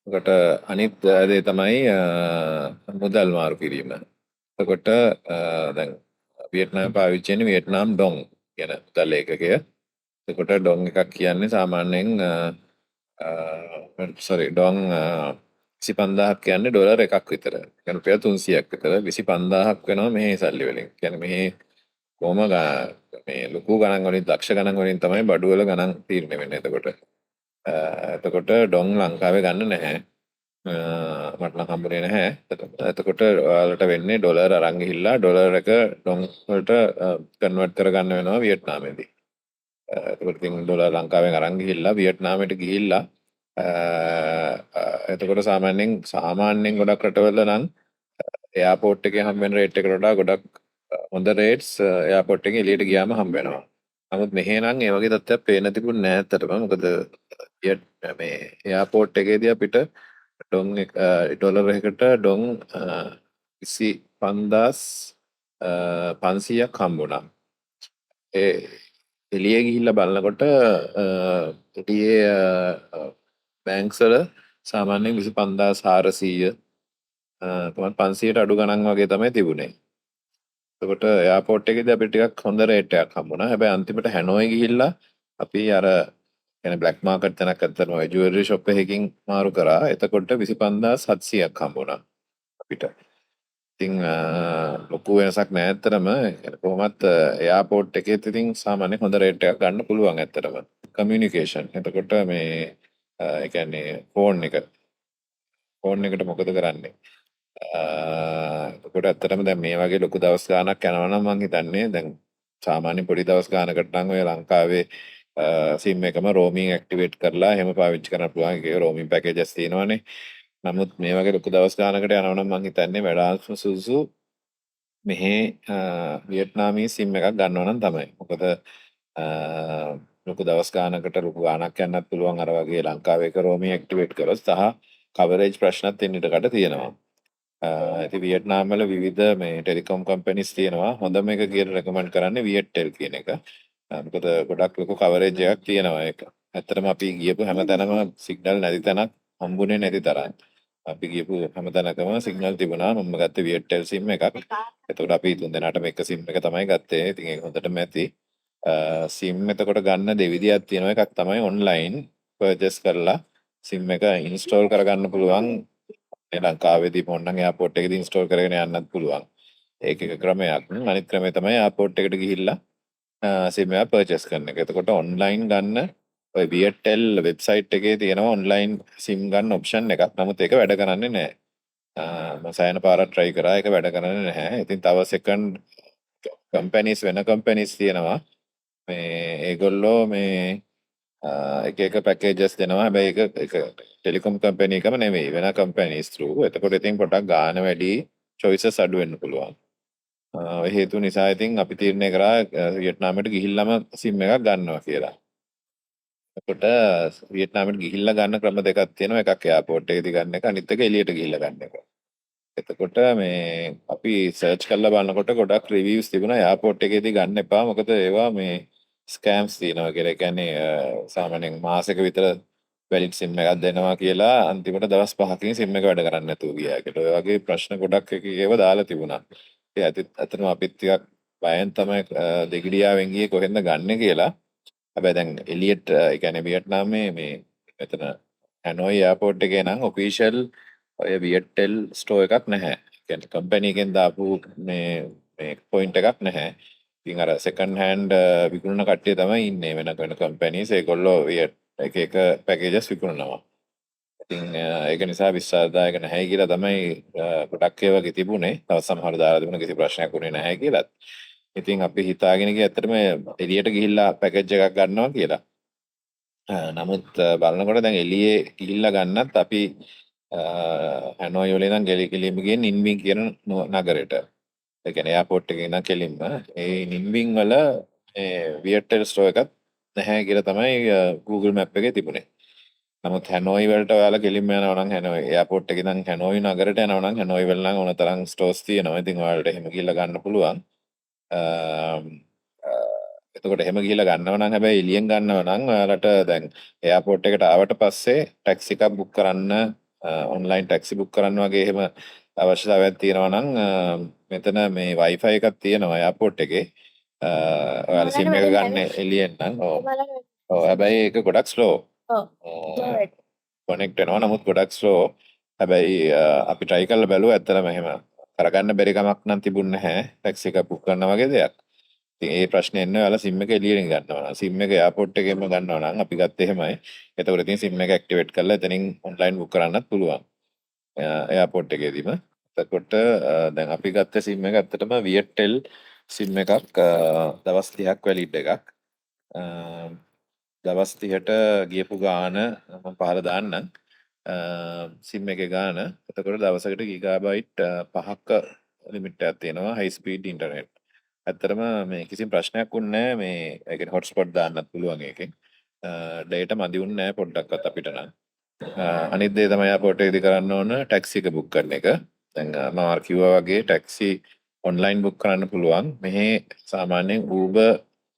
එතකොට අනිත් දේ තමයි මුදල් මාරු කිරීම. එතකොට දැන් වියට්නාම් පාවිච්චි වෙන්නේ වියට්නාම් ඩොං කියන මුදල් ඒකකය. එතකොට ඩොං එකක් කියන්නේ සාමාන්‍යයෙන් ඩොං 25,000ක් කියන්නේ ඩොලර් එකක් විතර. කියන්නේ රුපියල් 300ක් විතර 25,000ක් වෙනවා මෙහි සල්ලි වලින්. කියන්නේ මෙහි කොහම මේ ලොකු ගණන් වලින් ලක්ෂ ගණන් වලින් තමයි බඩුවල ගණන් තීරණය වෙන්නේ. එතකොට ඩොං ලංකාවේ ගන්න නැහැ. මට නම් හම්බුනේ නැහැ. එතකොට ඔයාලට වෙන්නේ ඩොලර් අරන් ගිහිල්ලා ඩොලර් එක ඩොං වලට කන්වර්ට් කරගන්න වෙනවා වියට්නාමයේදී. එතකොට ඉතින් ඩොලර් ලංකාවෙන් අරන් ගිහිල්ලා වියට්නාමයට ගිහිල්ලා එතකොට සාමාන්‍යයෙන් ගොඩක් රටවල නම් එයාපෝට් එකේ හම්බ වෙන රේට් එකට වඩා ගොඩක් හොඳ රේට්ස් එයාපෝට් එකේ එළියට ගියාම හම්බ වෙනවා. නමුත් මෙහෙ නම් ඒ වගේ තත්ත්වයක් පේන්න තිබුණේ නැහැ ඇත්තටම. මොකද මේ එයාපෝට් එකේදී අපිට ඩොං ඩොලර් එකකට ඩොං 25,500ක් හම්බුණා. ඒ එළියේ ගිහිල්ලා බලනකොට එළියේ බැංක්ස් වල සාමාන්‍යයෙන් 25,400 තමයි 500ට අඩු ගණන් වගේ තමයි තිබුණේ. එතකොට එයාපෝට් එකේදී අපිට ටිකක් හොඳ රේට් එකක් හම්බුණා. හැබැයි අන්තිමට හැනෝයි ගිහිල්ලා අපි අර කියන්නේ බ්ලැක් මාකට් තැනක් අතරම ජුවෙලරි ෂොප් එකකින් මාරු කරා. එතකොට 25,700ක් හම්බුණා අපිට. ඉතින් ලොකු වෙනසක් නෑ ඇත්තටම. කොහොමත් එයාපෝට් එකේත් ඉතින් සාමාන්‍ය හොඳ රේට් එකක් ගන්න පුළුවන් ඇත්තටම. කමියුනිකේෂන්. එතකොට මේ ඒ කියන්නේ ෆෝන් එකට මොකද කරන්නේ? එතකොට ඇත්තටම දැන් මේ වගේ ලොකු දවස් ගාණක් යනවා නම් මං හිතන්නේ දැන් සාමාන්‍ය පොඩි දවස් ගානකට නම් ඔය ලංකාවේ සිම් එකම රෝමින් ඇක්ටිවේට් කරලා එහෙම පාවිච්චි කරන්න පුළුවන්. ඒකේ රෝමින් පැකේජස් තියෙනවානේ. නමුත් මේ වගේ ලොකු දවස් ගානකට යනවා නම් මං හිතන්නේ වඩාත්ම සුදුසු මෙහි වියට්නාමී සිම් එකක් ගන්නවා නම් තමයි. මොකද ලොකු දවස් ගානකට ලොකු ගාණක් යන්නත් පුළුවන් අර වගේ ලංකාවේ එක රෝමින් ඇක්ටිවේට් කරොත් සහ කවරේජ් ප්‍රශ්නත් එන්නට තියෙනවා. ඉතින් වියට්නාම් වල විවිධ මේ ටෙලිකොම් කම්පැනිස් තියෙනවා. හොඳම එක කියලා රෙකමන්ඩ් කරන්නේ වියට්ටෙල් කියන එක. මොකද ගොඩක් ලොකු කවරේජ් එකක් තියෙනවා ඒක. ඇත්තටම අපි ගියපු හැමතැනම සිග්නල් නැති තැනක් හම්බුනේ නැති තරම්. අපි ගියපු හැමතැනකම සිග්නල් තිබුණා. මම ගත්තේ වියට්ටෙල් සිම් එකක්. එතකොට අපි තුන් දෙනාටම එක සිම් එක තමයි ගත්තේ. ඉතින් ඒක හොඳටම ඇති. සිම් එතකොට ගන්න දෙවිදියක් තියෙනවා. එකක් තමයි ඔන්ලයින් පර්චේස් කරලා සිම් එක ඉන්ස්ටෝල් කරගන්න පුළුවන්. ලංකාවේදී පොන්නන් එයාපෝට් එකේදී ඉන්ස්ටෝල් කරගෙන යන්නත් පුළුවන්. ඒක එක ක්‍රමයක්. අනිත් ක්‍රමය තමයි එයාපෝට් එකට ගිහිල්ලා සිම් එක පර්චේස් කරන එක. එතකොට ඔන්ලයින් ගන්න ඔය වියට්ටෙල් වෙබ්සයිට් එකේ තියෙනවා ඔන්ලයින් සිම් ගන්න ඔප්ෂන් එකක්. නමුත් ඒක වැඩ කරන්නේ නැහැ. මම සෑහෙන පාරක් try කරා ඒක වැඩ කරන්නේ නැහැ. ඉතින් තව සෙකන්ඩ් කම්පැනිස් වෙන කම්පැනිස් තියෙනවා. මේ ඒගොල්ලෝ මේ එක පැකේජස් දෙනවා. හැබැයි ඒක ටෙලිකොම් කම්පැනි එකම නෙමෙයි වෙන කම්පැනිස් through. එතකොට ඉතින් පොඩක් ගාණ වැඩි choices අඩු වෙන්න පුළුවන්. ඒ හේතු නිසා ඉතින් අපි තීරණය කරා වියට්නාමයට ගිහිල්ලාම සිම් එකක් ගන්නවා කියලා. එතකොට වියට්නාමයට ගිහිල්ලා ගන්න ක්‍රම දෙකක් තියෙනවා. එකක් එයාපෝට් එකේදී ගන්න එක, අනිත් එක එළියට ගිහිල්ලා ගන්න එක. එතකොට මේ අපි සර්ච් කරලා බලනකොට ගොඩක් රිවිව්ස් තිබුණා එයාපෝට් එකේදී ගන්න එපා. මොකද ඒවා මේ ස්කෑම්ස් තියෙනවා කියලා. ඒ කියන්නේ සාමාන්‍යයෙන් මාසෙක විතර වැලිඩ් සිම් එකක් දෙනවා කියලා අන්තිමට දවස් 5කින් සිම් එක වැඩ කරන්නේ නැතුව ගියා කියලා. ඔය වගේ ප්‍රශ්න ගොඩක් එක ඒව දාලා තිබුණා. ඒ ඇත්තටම අපිත් ටිකක් බයෙන් තමයි දෙගිඩියාවෙන් ගියේ කොහෙන්ද ගන්නෙ කියලා. හැබැයි දැන් එලියට් ඒ කියන්නේ වියට්නාමයේ මේ මෙතන හැනෝයි එයාපෝට් එකේ නම් ඔෆිෂියල් ඔය වියට්ටෙල් ස්ටෝ එකක් නැහැ. ඒ කියන්නේ කම්පැනි එකෙන් දාපු මේ පොයින්ට් එකක් නැහැ. ඉතින් අර සෙකන්ඩ් හෑන්ඩ් විකුණන කට්ටිය තමයි ඉන්නේ වෙන කම්පැනිස්. ඒගොල්ලෝ එක පැකේජස් විකුණනවා. ඉතින් ඒක නිසා විශ්වාසදායක නැහැ කියලා තමයි ගොඩක් ඒවා වගේ තිබුණේ. තවත් සමහර දාලා තිබුණ කිසි ප්‍රශ්නයක් වුණේ නැහැ කියලාත්. ඉතින් අපි හිතාගෙන ගියේ ඇත්තටම එළියට ගිහිල්ලා පැකේජ් එකක් ගන්නවා කියලා. නමුත් බලනකොට දැන් එළියේ ගිහිල්ලා ගන්නත් අපි හැනෝයි වල ඉඳන් කෙලින්ම ගියේ නින්වින් කියන නගරයට. ඒ කියන්නේ එයාපෝට් එකේ ඉඳන් කෙලින්ම ඒ නින්වින් වල මේ වියට්ටෙල් ස්ටෝ එකක් නැහැ කියලා තමයි Google Map එකේ තිබුණේ. නමුත් හැනෝයි වලට ඔයාලා කෙලින්ම යනවා නම් හැනෝයි එයාපෝට් එකේ ඉඳන් හැනෝයි නගරයට යනවා නම් හැනෝයි වල නම් ඕන තරම් ස්ටෝර්ස් තියෙනවා. ඉතින් ඔයාලට එහෙම ගිහිල්ලා ගන්න පුළුවන්. එතකොට එහෙම ගිහිල්ලා ගන්නව නම් හැබැයි එළියෙන් ගන්නව නම් ඔයාලට දැන් එයාපෝට් එකට ආවට පස්සේ ටැක්සි එකක් බුක් කරන්න ඔන්ලයින් ටැක්සි බුක් කරන්න වගේ එහෙම අවශ්‍යතාවයක් තියෙනවා නම් මෙතන මේ Wi-Fi එකක් තියෙනවා එයාපෝට් එකේ. ඔයාලා සිම් එක ගන්න එළියෙන් නම් ඔව් හැබැයි ඒක ගොඩක් ස්ලෝ. කනෙක්ට් වෙනවා නමුත් ගොඩක් ස්ලෝ. හැබැයි අපි try කරලා බැලුවා ඇත්තටම එහෙම කරගන්න බැරි කමක් නම් තිබුණ නැහැ ටැක්සි එක බුක් කරනවා වගේ දෙයක්. ඉතින් ඒ ප්‍රශ්නේ එන්නේ ඔයාලා SIM එක එළියෙන් ගන්නවා නම් SIM එක එයාපෝට් එකේම ගන්නවා නම් අපි ගත්තේ එහෙමයි. එතකොට ඉතින් SIM එක ඇක්ටිවේට් කරලා එතනින් ඔන්ලයින් බුක් කරන්නත් පුළුවන්. එයාපෝට් එකේදීම. එතකොට දැන් අපි ගත්ත SIM එක ඇත්තටම Viettel SIM එකක් දවස් 30ක් වැලිඩ් එකක්. දවස් 30ට ගියපු ගාන මම පහල දාන්නම්. SIM එකේ ගාන. එතකොට දවසකට ගිගාබයිට් 5ක ලිමිට් එකක් තියෙනවා හයි ස්පීඩ් ඉන්ටර්නෙට්. ඇත්තටම මේ කිසිම ප්‍රශ්නයක් වුණේ නැහැ මේ ඒ කියන්නේ හොට්ස්පොට් දාන්නත් පුළුවන් ඒකෙන්. ඩේටා මදි වුණේ නැහැ පොඩ්ඩක්වත් අපිට නම්. අනිත් දේ තමයි එයාපෝට් එකේදී කරන්න ඕන ටැක්සි එක බුක් කරන එක. දැන් මම අර කිව්වා වගේ ටැක්සි ඔන්ලයින් බුක් කරන්න පුළුවන්. මෙහි සාමාන්‍යයෙන්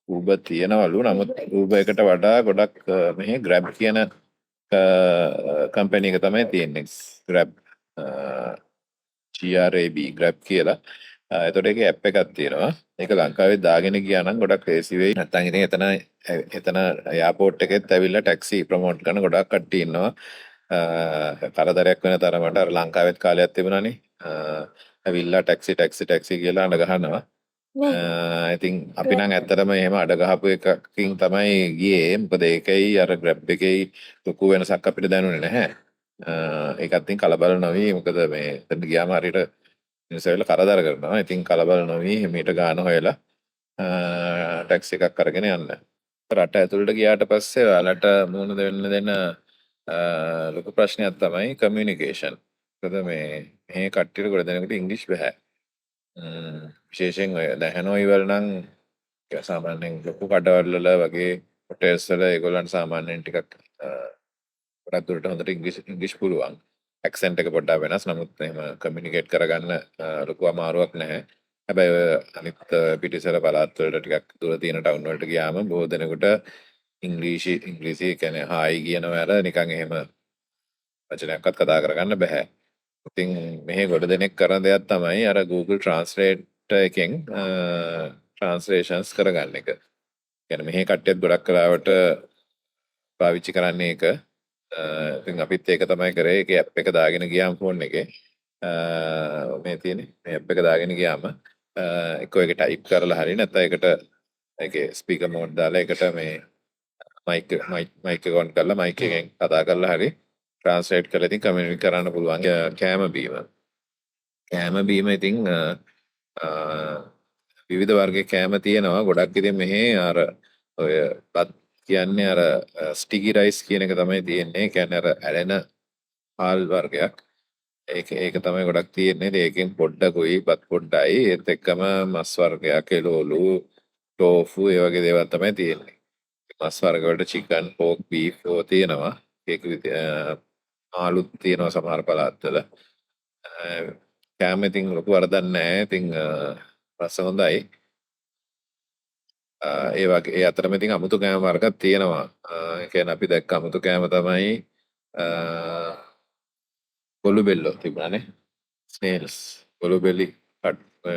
Uber තියෙනවලු. නමුත් Uber එකට වඩා ගොඩක් මෙහි Grab කියන කම්පැනි එක තමයි තියෙන්නේ. Grab Grab කියලා. එතකොට ඒකේ ඇප් එකක් තියෙනවා. ඒක ලංකාවේ දාගෙන ගියා නම් ගොඩක් ලේසි වෙයි. නැත්නම් ඉතින් එතන එයාපෝට් එකෙත් ඇවිල්ලා ටැක්සි ප්‍රොමෝට් කරන ගොඩක් කට්ටිය ඉන්නවා. කරදරයක් වෙන තරමට අර ලංකාවෙත් කාලයක් තිබුණානේ. ඇවිල්ලා ටැක්සි කියලා අඬ ගහනවා. ඉතින් අපි නම් ඇත්තටම එහෙම අඬ ගහපු එකකින් තමයි ගියේ. මොකද ඒකයි අර Grab එකයි ලොකු වෙනසක් අපිට දැනුනේ නැහැ. ඒකත් ඉතින් කලබල නොවි. මොකද මේ එතන ගියාම හරියට මිනිස්සුන්ලා කරදර කරනවා. ඉතින් කලබල නොවි හිමීට ගාන හොයලා ටැක්සි එකක් අරගෙන යන්න. රට ඇතුළට ගියාට පස්සේ ඔයාලට මුහුණ දෙන්න ලොකු ප්‍රශ්නයක් තමයි කමියුනිකේෂන්. මොකද මේ කට්ටියට ගොඩ දෙනෙකුට ඉංග්‍රීසි බෑ. විශේෂයෙන් ඔය දැන් හැනෝයි වල නම් සාමාන්‍යයෙන් ලොකු කඩවල වල වගේ හොටෙල්ස් වල ඒගොල්ලන්ට සාමාන්‍යයෙන් ටිකක් ගොඩක් දුරට හොඳට ඉංග්‍රීසි පුළුවන්. ඇක්සන්ට් එක පොඩ්ඩක් වෙනස්. නමුත් එහෙම කමියුනිකේට් කරගන්න ලොකු අමාරුවක් නැහැ. හැබැයි අනිත් පිටිසර පළාත් වලට ටිකක් දුර තියෙන ටවුන් වලට ගියාම බොහෝ දෙනෙකුට ඉංග්‍රීසි කියන්නේ හායි කියනවා අර නිකන් එහෙම වචනයක්වත් කතා කරගන්න බෑ. ඉතින් මෙහි ගොඩ දෙනෙක් කරන දෙයක් තමයි අර Google Translate එකෙන් translations කරගන්න එක. කියන්නේ මෙහි කට්ටියත් ගොඩක් කලාවට පාවිච්චි කරන්නේ ඒක. ඉතින් අපිත් ඒක තමයි කරේ. ඒකේ ඇප් එක දාගෙන ගියාම ෆෝන් එකේ මේ තියෙන්නේ. මේ ඇප් එක දාගෙන ගියාම එක්කෝ ඒක ටයිප් කරලා හරි නැත්නම් ඒකට ඒකේ ස්පීකර් මෝඩ් දාලා ඒකට මේ මයික් එක ඔන් කරලා මයික් එකෙන් කතා කරලා හරි ට්‍රාන්ස්ලේට් කරලා ඉතින් කමියුනිකේට් කරන්න පුළුවන්. කෑම බීම ඉතින් විවිධ වර්ගයේ කෑම තියෙනවා. ගොඩක් ඉතින් මෙහි අර ඔය බත් කියන්නේ අර ස්ටිකි රයිස් කියන එක තමයි තියෙන්නේ. ඒ කියන්නේ අර ඇලෙන හාල් වර්ගයක්. ඒක තමයි ගොඩක් තියෙන්නේ. ඒකෙන් පොඩ්ඩකුයි බත් පොඩ්ඩයි ඒත් එක්කම මස් වර්ගයක් එළවලු ටෝෆු ඒ වගේ දේවල් තමයි තියෙන්නේ. මස් වර්ග වලට චිකන් පෝක් බීෆ් ඕවා තියෙනවා. ඒක ආලුත් තියෙනවා සමහර පළාත්වල. කෑම ඉතින් ලොකු වරදක් නැහැ. ඉතින් රස හොඳයි. ඒ වගේ ඒ අතරම ඉතින් අමුතු කෑම වර්ගත් තියෙනවා. ඒ කියන්නේ අපි දැක්ක අමුතු කෑම තමයි ගොළු බෙල්ලෝ තිබුණානේ. ස්නේල්ස් ගොළු බෙලි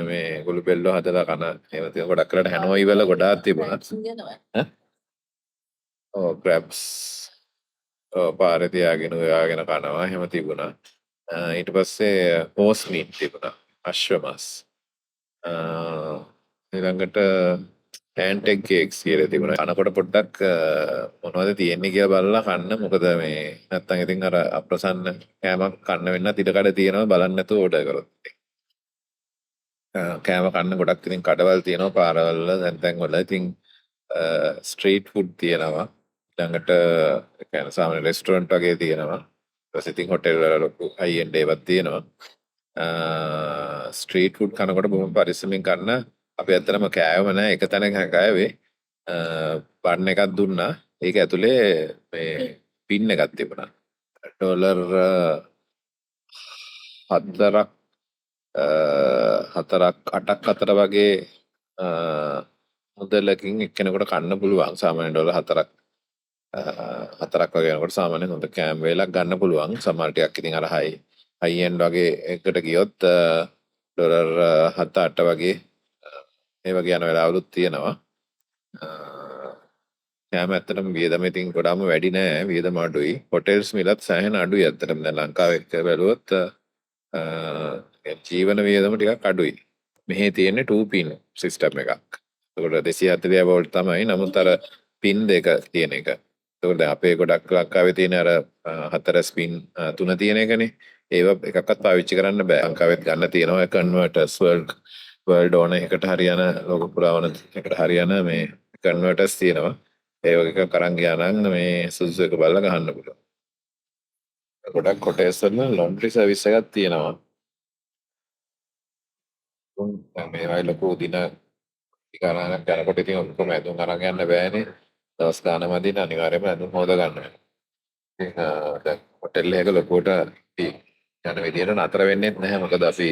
මේ ගොළු බෙල්ලෝ හදලා කන ඒව තියෙන ගොඩක් කරලා හැනෝයි වල ගොඩාක් තිබුණා. ක්‍රැබ්ස් පාරේ තියාගෙන උයාගෙන කනවා එහෙම තිබුණා. ඊට පස්සේ හෝස් මීට් තිබුණා. අශ්ව මස්. ඊළඟට පැන්ටෙක් කේක්ස් කියලා තිබුණා. කනකොට පොඩ්ඩක් මොනවද තියෙන්නේ කියලා බලලා කන්න. මොකද මේ නැත්තම් ඉතින් අර අප්‍රසන්න කෑමක් කන්න වෙන්න ඉඩකඩ තියෙනවා බලන්න නැතුව ඕඩර් කරොත්. කෑම කන්න ගොඩක් ඉතින් කඩවල් තියෙනවා පාරවල් වල දැන් වල. ඉතින් ස්ට්‍රීට් ෆුඩ් තියෙනවා. ළඟට කියන්නේ සාමාන්‍ය රෙස්ටොරන්ට් වගේ තියෙනවා. ඊට පස්සේ ඉතින් හොටෙල් වල ලොකු හයි එන්ඩ් ඒවත් තියෙනවා. ස්ට්‍රීට් ෆුඩ් කනකොට බොහොම පරිස්සමින් කන්න. අපි ඇත්තටම කෑවම නෑ එක තැනක කෑවේ. බන් එකක් දුන්නා. ඒක ඇතුලේ මේ පින් එකක් තිබුණා. ඩොලර් 4ක් 8ක් අතර වගේ මුදලකින් එක්කෙනෙකුට කන්න පුළුවන්. සාමාන්‍ය ඩොලර් 4ක් වගේ යනකොට සාමාන්‍ය හොඳ කෑම වේලක් ගන්න පුළුවන්. සමහර ටිකක් ඉතින් අර හයි එන්ඩ් වගේ එකට ගියොත් ඩොලර් 7-8 වගේ ඒ වගේ යන වෙලාවලුත් තියෙනවා. කෑම ඇත්තටම වියදම ඉතින් ගොඩාම වැඩි නෑ වියදම අඩුයි. හොටෙල්ස් මිලත් සෑහෙන අඩුයි ඇත්තටම. දැන් ලංකාවේ එක්ක බැලුවොත් ජීවන වියදම ටිකක් අඩුයි. මෙහි තියෙන්නේ 2 පින් සිස්ටම් එකක්. ඒකට 240 වෝල්ට් තමයි. නමුත් අර පින් දෙක තියෙන එක. ඒකට දැන් අපේ ගොඩක් ලංකාවේ තියෙන අර හතර ස්පින් තුන තියෙන එකනේ. ඒව එකක්වත් පාවිච්චි කරන්න බෑ. ලංකාවෙත් ගන්න තියෙනවා කන්වර්ටර්ස් වර්ල්ඩ් ඕන එකට හරියන ලෝක පුරාවන එකට හරියන මේ කන්වර්ටර්ස් තියෙනවා. ඒ වගේ එකක් අරන් ගියා නම් මේ සුදුසු එක බලලා ගහන්න පුළුවන්. ගොඩක් කොටේස් වල ලොන්ඩ්‍රි සර්විස් එකක් තියෙනවා. දැන් මේවයි ලොකු දින ගණනක් යනකොට ඉතින් ඔක්කොම ඇඳුම් අරන් යන්න බෑනේ. දවස් ගාන මැදින් අනිවාර්යයෙන්ම ඇඳුම් හොද ගන්න වෙනවා. ඉතින් දැන් හොටෙල් එක ලොකුවට අපි යන විදියට නතර වෙන්නේ නැහැ. මොකද අපි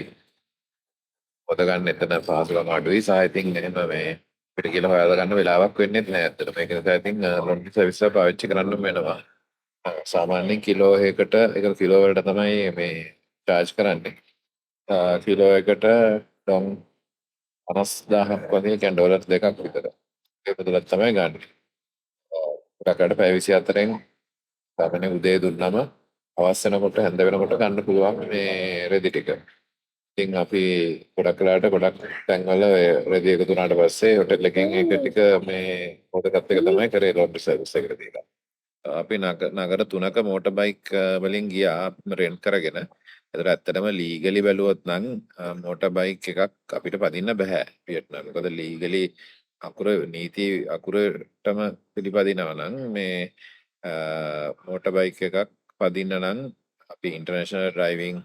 හොද ගන්න එතන පාසලම අඩුයි. සහ ඉතින් එහෙම මේ පිට කියලා හොයාලා ගන්න වෙලාවක් වෙන්නේ නැහැ. ඇත්තට මේක නිසා ඉතින් ලොන්ඩ්‍රි සර්විස් එක පාවිච්චි කරන්න වෙනවා. සාමාන්‍යයෙන් කිලෝ එකකට ඒක කිලෝ වලට තමයි මේ charge කරන්නේ. කිලෝ එකට ඩොන් 50000ක් වගේ කියන්නේ ඩොලර් දෙකක් විතර. ඒ බදලක් තමයි ගන්න. ගොඩකට පැය 24න් සාමාන්‍ය උදේ දුන්නම අවස් වෙනකොට හැන්ද වෙනකොට ගන්න පුළුවන් මේ රෙදි ටික. ඉතින් අපි ගොඩක් වෙලාවට ගොඩක් තැන්වල රෙදි එකතු වුණාට පස්සේ හොටෙල් එකෙන් ඒක ටික මේ හොදගත් එක තමයි කරේ ලොන්ඩ්‍රි සර්විස් එකට දීලා. අපි නගර 3ක මෝටර් බයික් වලින් ගියා රෙන්ට් කරගෙන. ඒතර ඇත්තටම ලීගලි බැලුවොත් නම් මෝටර් බයික් එකක් අපිට පදින්න බෑ වියට්නාම්. මොකද ලීගලි නීති අකුරටම පිළිපදිනවා නම් මේ මෝටර් බයික් එකක් පදින්න නම් අපි ඉන්ටර්නැෂනල් ඩ්‍රයිවිං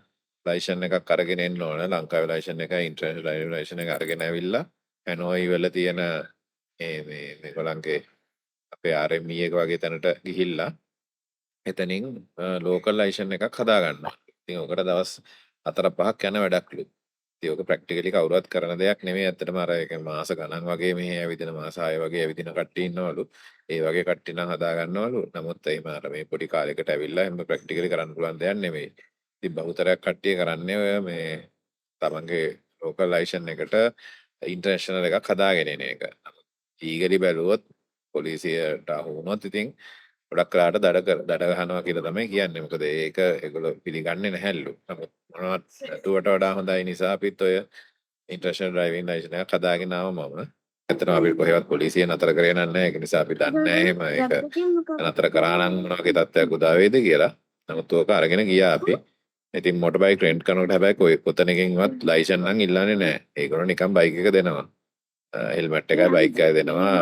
ලයිසන් එකක් අරගෙන එන්න ඕන. ලංකාවේ ලයිසන් එක ඉන්ටර්නැෂනල් ඩ්‍රයිවිං ලයිසන් එක අරගෙන ඇවිල්ලා හැනෝයි වල තියෙන මේගොල්ලන්ගේ අපේ RME එක වගේ තැනට ගිහිල්ලා එතනින් ලෝකල් ලයිසන් එකක් හදා ගන්නවා. ඉතින් ඔකට දවස් 4-5ක් යන වැඩක්ලු. ඉතින් ඔක ප්‍රැක්ටිකලි කවුරුවත් කරන දෙයක් නෙමෙයි. ඇත්තටම අර ඒක මාස ගණන් වගේ මෙහෙ ඇවිදින මාස 6 වගේ ඇවිදින කට්ටිය ඉන්නවලු. ඒ වගේ කට්ටිය නම් හදා ගන්නවලු. නමුත් එහෙම අර මේ පොඩි කාලයකට ඇවිල්ලා එහෙම ප්‍රැක්ටිකලි කරන්න පුළුවන් දෙයක් නෙමෙයි. ඉතින් බහුතරයක් කට්ටිය කරන්නේ ඔය මේ තමන්ගේ ලෝකල් ලයිසන් එකට ඉන්ටර්නැෂනල් එකක් හදාගෙන එන එක. ඊගලි බැලුවොත් පොලිසියට අහු වුණොත් ඉතින් ගොඩක් වෙලාට දඩ ගහනවා කියලා තමයි කියන්නේ. මොකද ඒක ඒගොල්ලෝ පිළිගන්නේ නැහැලු. නමුත් මොනවත් නැතුවට වඩා හොඳයි නිසා අපිත් ඔය ඉන්ටර්නැෂනල් ඩ්‍රයිවිං ලයිසන් එකක් හදාගෙන ආවා මම. ඇත්තටම අපි කොහෙවත් පොලිසිය නතර කරේ නැහැ. ඒක නිසා අපි දන්නේ නැහැ එහෙම ඒක නතර කරා නම් මොන වගේ තත්ත්වයක් උදා වේද කියලා. නමුත් ඕක අරගෙන ගියා අපි. ඉතින් මොටර් බයික් රෙන්ට් කරනකොට හැබැයි කොතනකින්වත් ලයිසන් නම් ඉල්ලන්නේ නැහැ. ඒගොල්ලෝ නිකන් බයික් එක දෙනවා. හෙල්මට් එකයි බයික් එකයි දෙනවා.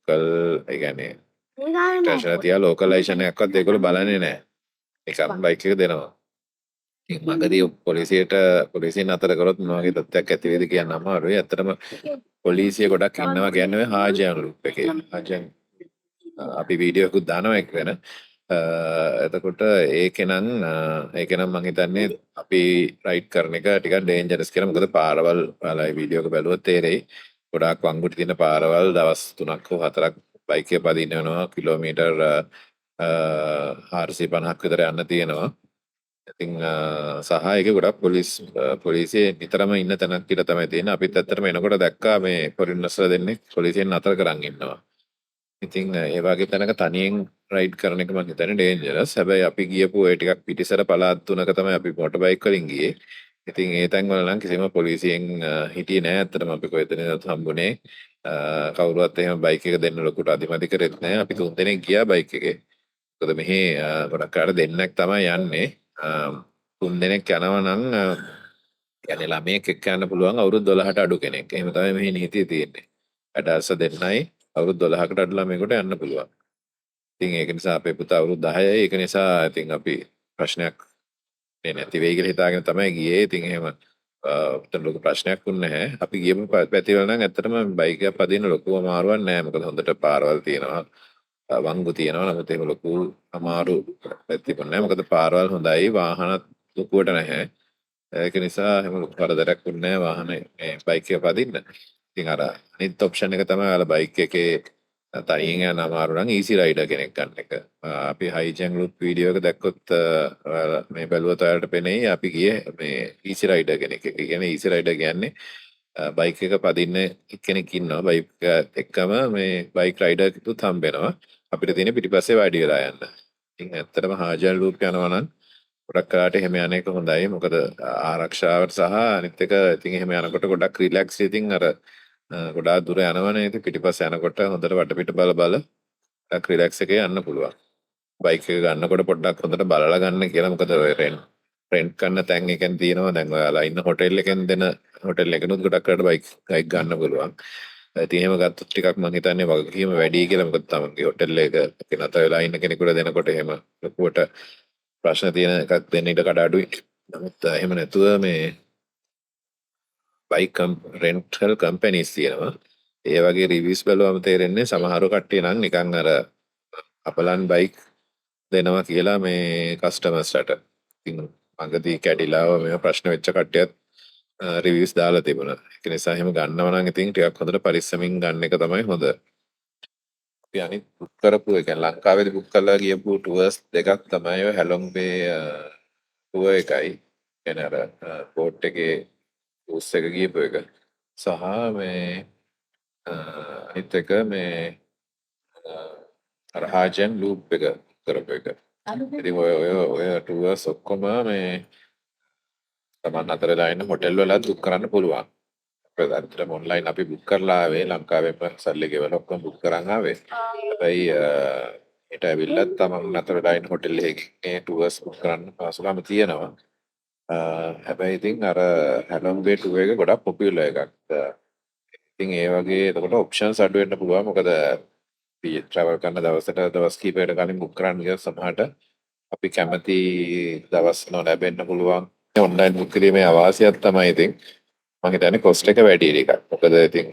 ඒ කියන්නේ ඉන්ටර්නැෂනල් තියා ලෝකල් ලයිසන් එකක්වත් ඒගොල්ලෝ බලන්නේ නැහැ. ඒකම බයික් එක දෙනවා. ඉතින් මගදී පොලිසියෙන් අතර කරොත් මොන වගේ තත්ත්වයක් ඇති වෙයිද කියන්න අමාරුයි. ඇත්තටම පොලිසිය ගොඩක් ඉන්නවා කියන්නේ ඔය හාජයන් ලුප් එකේ. හාජයන් අපි වීඩියෝ එකකුත් දානවා එක් වෙන. එතකොට ඒකෙනම් මම හිතන්නේ අපි රයිඩ් කරන එක ටිකක් ඩේන්ජරස් කියලා. මොකද පාරවල් බලයි වීඩියෝ එක බැලුවොත් තේරෙයි. ගොඩාක් වංගුටි තියෙන පාරවල් දවස් 3ක් හෝ 4ක් බයික් එක පදින්න වෙනවා. කිලෝමීටර් 450ක් විතර යන්න තියෙනවා. ඉතින් සහ ඒක ගොඩක් පොලිසිය නිතරම ඉන්න තැනක් කියලා තමයි තියෙන්නේ. අපිත් ඇත්තටම එනකොට දැක්කා මේ ෆොරිනර්ස්ලා දෙන්නේ පොලිසියෙන් අතර කරන් ඉන්නවා. ඉතින් ඒ වගේ තැනක තනියෙන් රයිඩ් කරන එක මම හිතන්නේ ඩේන්ජරස්. හැබැයි අපි ගියපු ඒ ටිකක් පිටිසර පළාත් තුනක තමයි අපි මොටර් බයික් වලින් ගියේ. ඉතින් ඒ තැන්වල නම් කිසිම පොලිසියෙන් හිටියේ නෑ. ඇත්තටම අපි කොහෙතනද හම්බුනේ. කවුරුවත් එහෙම බයික් එක දෙන්න ලොකුට අදිමදි කරෙත් නෑ. අපි 3 දෙනෙක් ගියා බයික් එකේ. මොකද මෙහි ගොඩක් අය දෙන්නෙක් තමයි යන්නේ. 3 දෙනෙක් යනවා නම් يعني ළමයෙක් එක්ක යන්න පුළුවන් අවුරුදු 12ට අඩු කෙනෙක්. එහෙම තමයි මෙහි නීතිය තියෙන්නේ. අඩාස දෙන්නයි අවුරුදු 12කට අඩු ළමයෙකුට යන්න පුළුවන්. ඉතින් ඒක නිසා අපේ පුතා අවුරුදු 10යි. ඒක නිසා ඉතින් අපි ප්‍රශ්නයක් නැති වෙයි කියලා හිතාගෙන තමයි ගියේ. ඉතින් එහෙම උතන ලොකු ප්‍රශ්නයක් වුණේ නැහැ. අපි ගියපු පැතිවල නම් ඇත්තටම බයික් එකක් පදින්න ලොකු අමාරුවක් නැහැ. මොකද හොඳට පාරවල් තියෙනවා. වංගු තියෙනවා. නමුත් ඒක ලොකු අමාරු තිබුණේ නැහැ. මොකද පාරවල් හොඳයි. වාහනත් ලොකුවට නැහැ. ඒක නිසා එහෙම ලොකු කරදරයක් වුණේ නැහැ වාහනේ මේ බයික් එක පදින්න. ඉතින් අර අනිත් ඔප්ෂන් එක තමයි අර බයික් එකේ තනියෙන් යන අමාරු නම් ඊසි රයිඩර් කෙනෙක් ගන්න එක. අපි හයිජැන් ලුප් වීඩියෝ එක දැක්කොත් මේ බැලුවොත් ඔයාලට පෙනෙයි අපි ගියේ මේ ඊසි රයිඩර් කෙනෙක් එක. කියන්නේ ඊසි රයිඩර් කියන්නේ බයික් එක පදින්න එක්කෙනෙක් ඉන්නවා. බයික් එක්කම මේ බයික් රයිඩර්තුත් හම්බෙනවා. අපිට තියෙන පිටිපස්සේ වාඩි වෙලා යන්න. ඉතින් ඇත්තටම හාජල් ලූප් යනවා නම් ගොඩක් කරාට එහෙම යන එක හොඳයි. මොකද ආරක්ෂාවට සහ අනිත් එක ඉතින් එහෙම යනකොට ගොඩක් රිලැක්ස්. ඉතින් අර ගොඩාක් දුර යනවනේ. ඉතින් පිටිපස්ස යනකොට හොඳට වටපිට බල බල රිලැක්ස් එකේ යන්න පුළුවන්. බයික් එක ගන්නකොට පොඩ්ඩක් හොඳට බලලා ගන්න කියලා. මොකද ඔය රෙන්ට් කරන තැන් එකෙන් තියෙනවා. දැන් ඔයාලා ඉන්න හොටෙල් එකෙන් දෙන හොටෙල් එකනුත් ගොඩක් කරාට බයික් ගන්න පුළුවන්. ඉතින් එහෙම ගත්තොත් ටිකක් මං හිතන්නේ වගකීම වැඩි කියලා. මොකද තමන්ගේ හොටෙල් එක නැත වෙලා ඉන්න කෙනෙකුට දෙනකොට එහෙම ලොකුවට ප්‍රශ්න තියෙන එකක් දෙන්න ඉඩ කඩ අඩුයි. නමුත් එහෙම නැතුව මේ බයික් රෙන්ටල් කම්පැනිස් තියෙනවා. ඒ වගේ රිවිව්ස් බලුවම තේරෙන්නේ සමහරු කට්ටිය නම් නිකන් අර අපලන් බයික් දෙනවා කියලා මේ කස්ටමර්ස්ලට. ඉතින් අඟදී කැඩිලාව මේ ප්‍රශ්න වෙච්ච කට්ටියත් රිවිව්ස් දාලා තිබුණා. ඒක නිසා එහෙම ගන්නව නම් ඉතින් ටිකක් හොඳට පරිස්සමින් ගන්න එක තමයි හොඳ. අපි අනිත් බුක් කරපු එක ලංකාවේදී බුක් කරලා ගියපු ටුවර්ස් දෙකක් තමයි ඔය හැලොං බේ ටුවර් එකයි. කියන්නේ අර බෝට් එකේ ක්‍රූස් එක ගියපු එක. සහ මේ අනිත් එක මේ අර හාජන් ලූප් එක කරපු එක. ඉතින් ඔය ටුවර්ස් ඔක්කොම මේ තමන් අතර වෙලා ඉන්න හොටෙල් වල බුක් කරන්න පුළුවන්. ප්‍රධානතම ඔන්ලයින් අපි බුක් කරලා ආවේ ලංකාවෙම සල්ලි ගෙවලා ඔක්කොම බුක් කරන් ආවේ. හැබැයි ඊට ඇවිල්ලා තමන් අතර වෙලා ඉන්න හොටෙල් එකේ ටුවර්ස් බුක් කරන්න පහසුකම් තියෙනවා. හැබැයි ඉතින් අර හැලොං බේ ටුවර් එක ගොඩක් පොපියුලර් එකක්. ඉතින් ඒ වගේ එතකොට ඔප්ෂන්ස් අඩු වෙන්න පුළුවන්. මොකද අපි ට්‍රැවල් කරන දවස් කීපයකට කලින් බුක් කරන්න ගියොත් සමහරට අපි කැමති දවස් නොලැබෙන්න පුළුවන්. ඔන්ලයින් බුක් කිරීමේ අවාසියක් තමයි ඉතින් මම හිතන්නේ කොස්ට් එක වැඩි ටිකක්. මොකද ඉතින්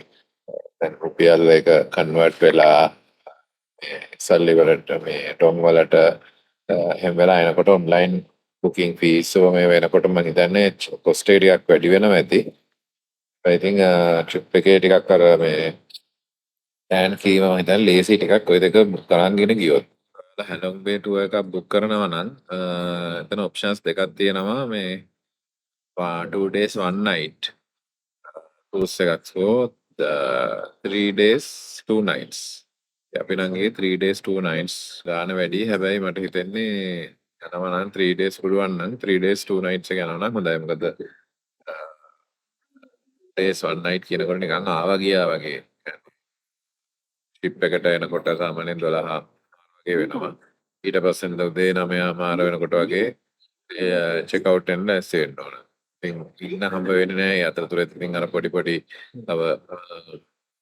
දැන් රුපියල් එක කන්වර්ට් වෙලා සල්ලි වලට මේ ටොන් වලට එහෙම වෙලා එනකොට ඔන්ලයින් බුකින් ෆීස් මේ වෙනකොට මම හිතන්නේ කොස්ට් එක ටිකක් වැඩි වෙනවා ඇති. I think ට්‍රිප් එකේ ටිකක් අර මේ ප්ලෑන් කිරීම මම හිතන්නේ ලේසි ටිකක් ඔය දෙක කරන්ගෙන ගියොත්. හැලොං බේ ටුවර් එකක් බුක් කරනවා නම් එතන ඔප්ෂන්ස් දෙකක් තියෙනවා. මේ 2 days 1 night cruise එකක්. So 3 days 2 nights. අපි නම් ගියේ 3 days 2 nights ගාන වැඩි. හැබැයි මට හිතෙන්නේ යනවා නම් 3 days පුළුවන් නම් 3 days 2 nights එක යනවා නම් හොඳයි. මොකද days 1 night කියනකොට නිකන් ආවා ගියා වගේ. ට්‍රිප් එකට එනකොට සාමාන්‍යයෙන් 12 වගේ වෙනවා. ඊට පස්සේ උදේ 9:00 වෙනකොට වගේ චෙක් අවුට් වෙන්න ඇස්සේ වෙන්න ඕන. ඉතින් ඉන්න හම්බ වෙන්නේ නැහැ. ඒ අතරතුරේ ඉතින් අර පොඩි තව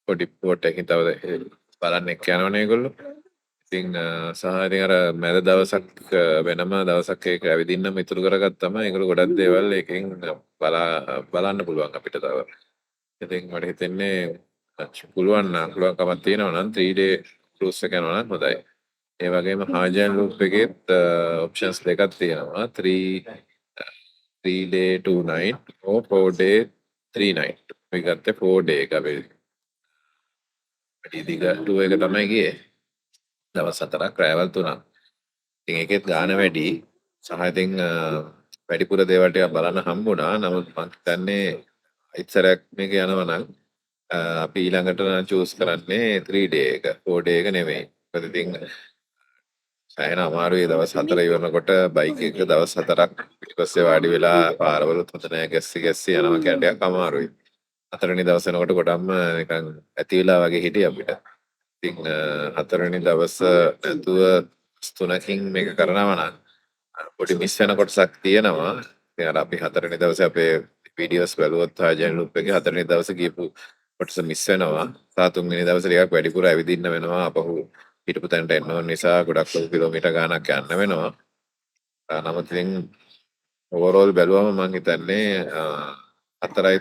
පොඩි බෝට් එකකින් තව බලන්න එක්ක යනවනේ ඒගොල්ලෝ. ඉතින් සහ ඉතින් අර මැද දවසක් වෙනම දවසක් ඒක ඇවිදින්නම ඉතුරු කරගත්තම ඒගොල්ලෝ ගොඩක් දේවල් එකෙන් බලන්න පුළුවන් අපිට තව. ඉතින් මට හිතෙන්නේ පුළුවන්කමක් තියෙනවා නම් 3 day cruise එක යනවා නම් හොඳයි. ඒ වගේම හාජන් ලූප් එකේත් ඔප්ෂන්ස් දෙකක් තියෙනවා. 3 day 2 night or 4 day 3 night. අපි ගත්තේ 4 day එක අපි. ඉතින් ටුවර් එක තමයි ගියේ. දවස් 4ක් ට්‍රැවල් 3ක්. ඉතින් ඒකෙත් ගාන වැඩි. සහ ඉතින් වැඩිපුර දේවල් ටික බලන්න හම්බුණා. නමුත් මම හිතන්නේ ඉස්සරක් මේක යනවා නම් අපි ඊළඟට චූස් කරන්නේ 3 day එක 4 day එක නෙමෙයි. මොකද ඉතින් සෑහෙන අමාරුයි දවස් 4 ඉවරනකොට බයික් එක දවස් 4ක් පිටිපස්සේ වාඩි වෙලා පාරවලුත් හොඳ නැහැ ගැස්සි යනවා කැඩයක් අමාරුයි. 4 වෙනි දවස් වෙනකොට ගොඩක්ම නිකන් ඇති වෙලා වගේ හිටියා අපිට. ඉතින් 4 වෙනි දවස් නැතුව 3කින් මේක කරනවා නම් පොඩි මිස් වෙන කොටසක් තියෙනවා. ඉතින් අර අපි 4 වෙනි දවසේ අපේ වීඩියෝස් බලුවොත් හාජන් ලූප් එකේ 4 වෙනි දවසේ ගියපු කොටස මිස් වෙනවා. 3 වෙනි දවසේ ටිකක් වැඩිපුර ඇවිදින්න වෙනවා. අපහු හිටපු තැනට එන්න ඕන නිසා ගොඩක් කිලෝමීටර් ගාණක් යන්න වෙනවා. නමුත් ඉතින් ඕවරෝල් බැලුවම මම හිතන්නේ 4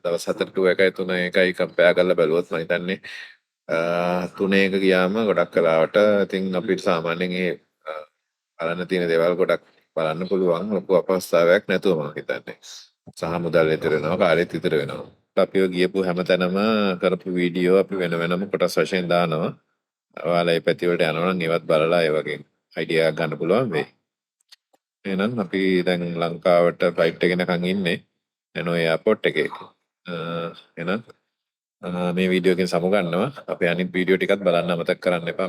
දවස් 4 ටු 1 කම්පෙයාර් කරලා බැලුවොත් මම හිතන්නේ 3 එක ගියාම ගොඩක් කලාවට ඉතින් අපිට සාමාන්‍යයෙන් ඒ බලන්න තියෙන දේවල් ගොඩක් බලන්න පුළුවන්. ලොකු අපහසුතාවයක් නැතුව මම හිතන්නේ. සහ මුදල් ඉතිර වෙනවා, කාලෙත් ඉතිර වෙනවා. අපිව ගියපු හැමතැනම කරපු වීඩියෝ අපි වෙනම කොටස් වශයෙන් දානවා. ඔයාලා ඒ පැති වලට යනවා නම් ඒවත් බලලා ඒ වගේ අයිඩියා ගන්න පුළුවන් වෙයි. එහෙනම් අපි දැන් ලංකාවට ෆ්ලයිට් එක ගෙනකන් ඉන්නේ හැනෝයි එයාපෝට් එකේ. එහෙනම් මේ වීඩියෝ එකෙන් සමුගන්නවා. අපේ අනිත් වීඩියෝ ටිකත් බලන්න අමතක කරන්න එපා.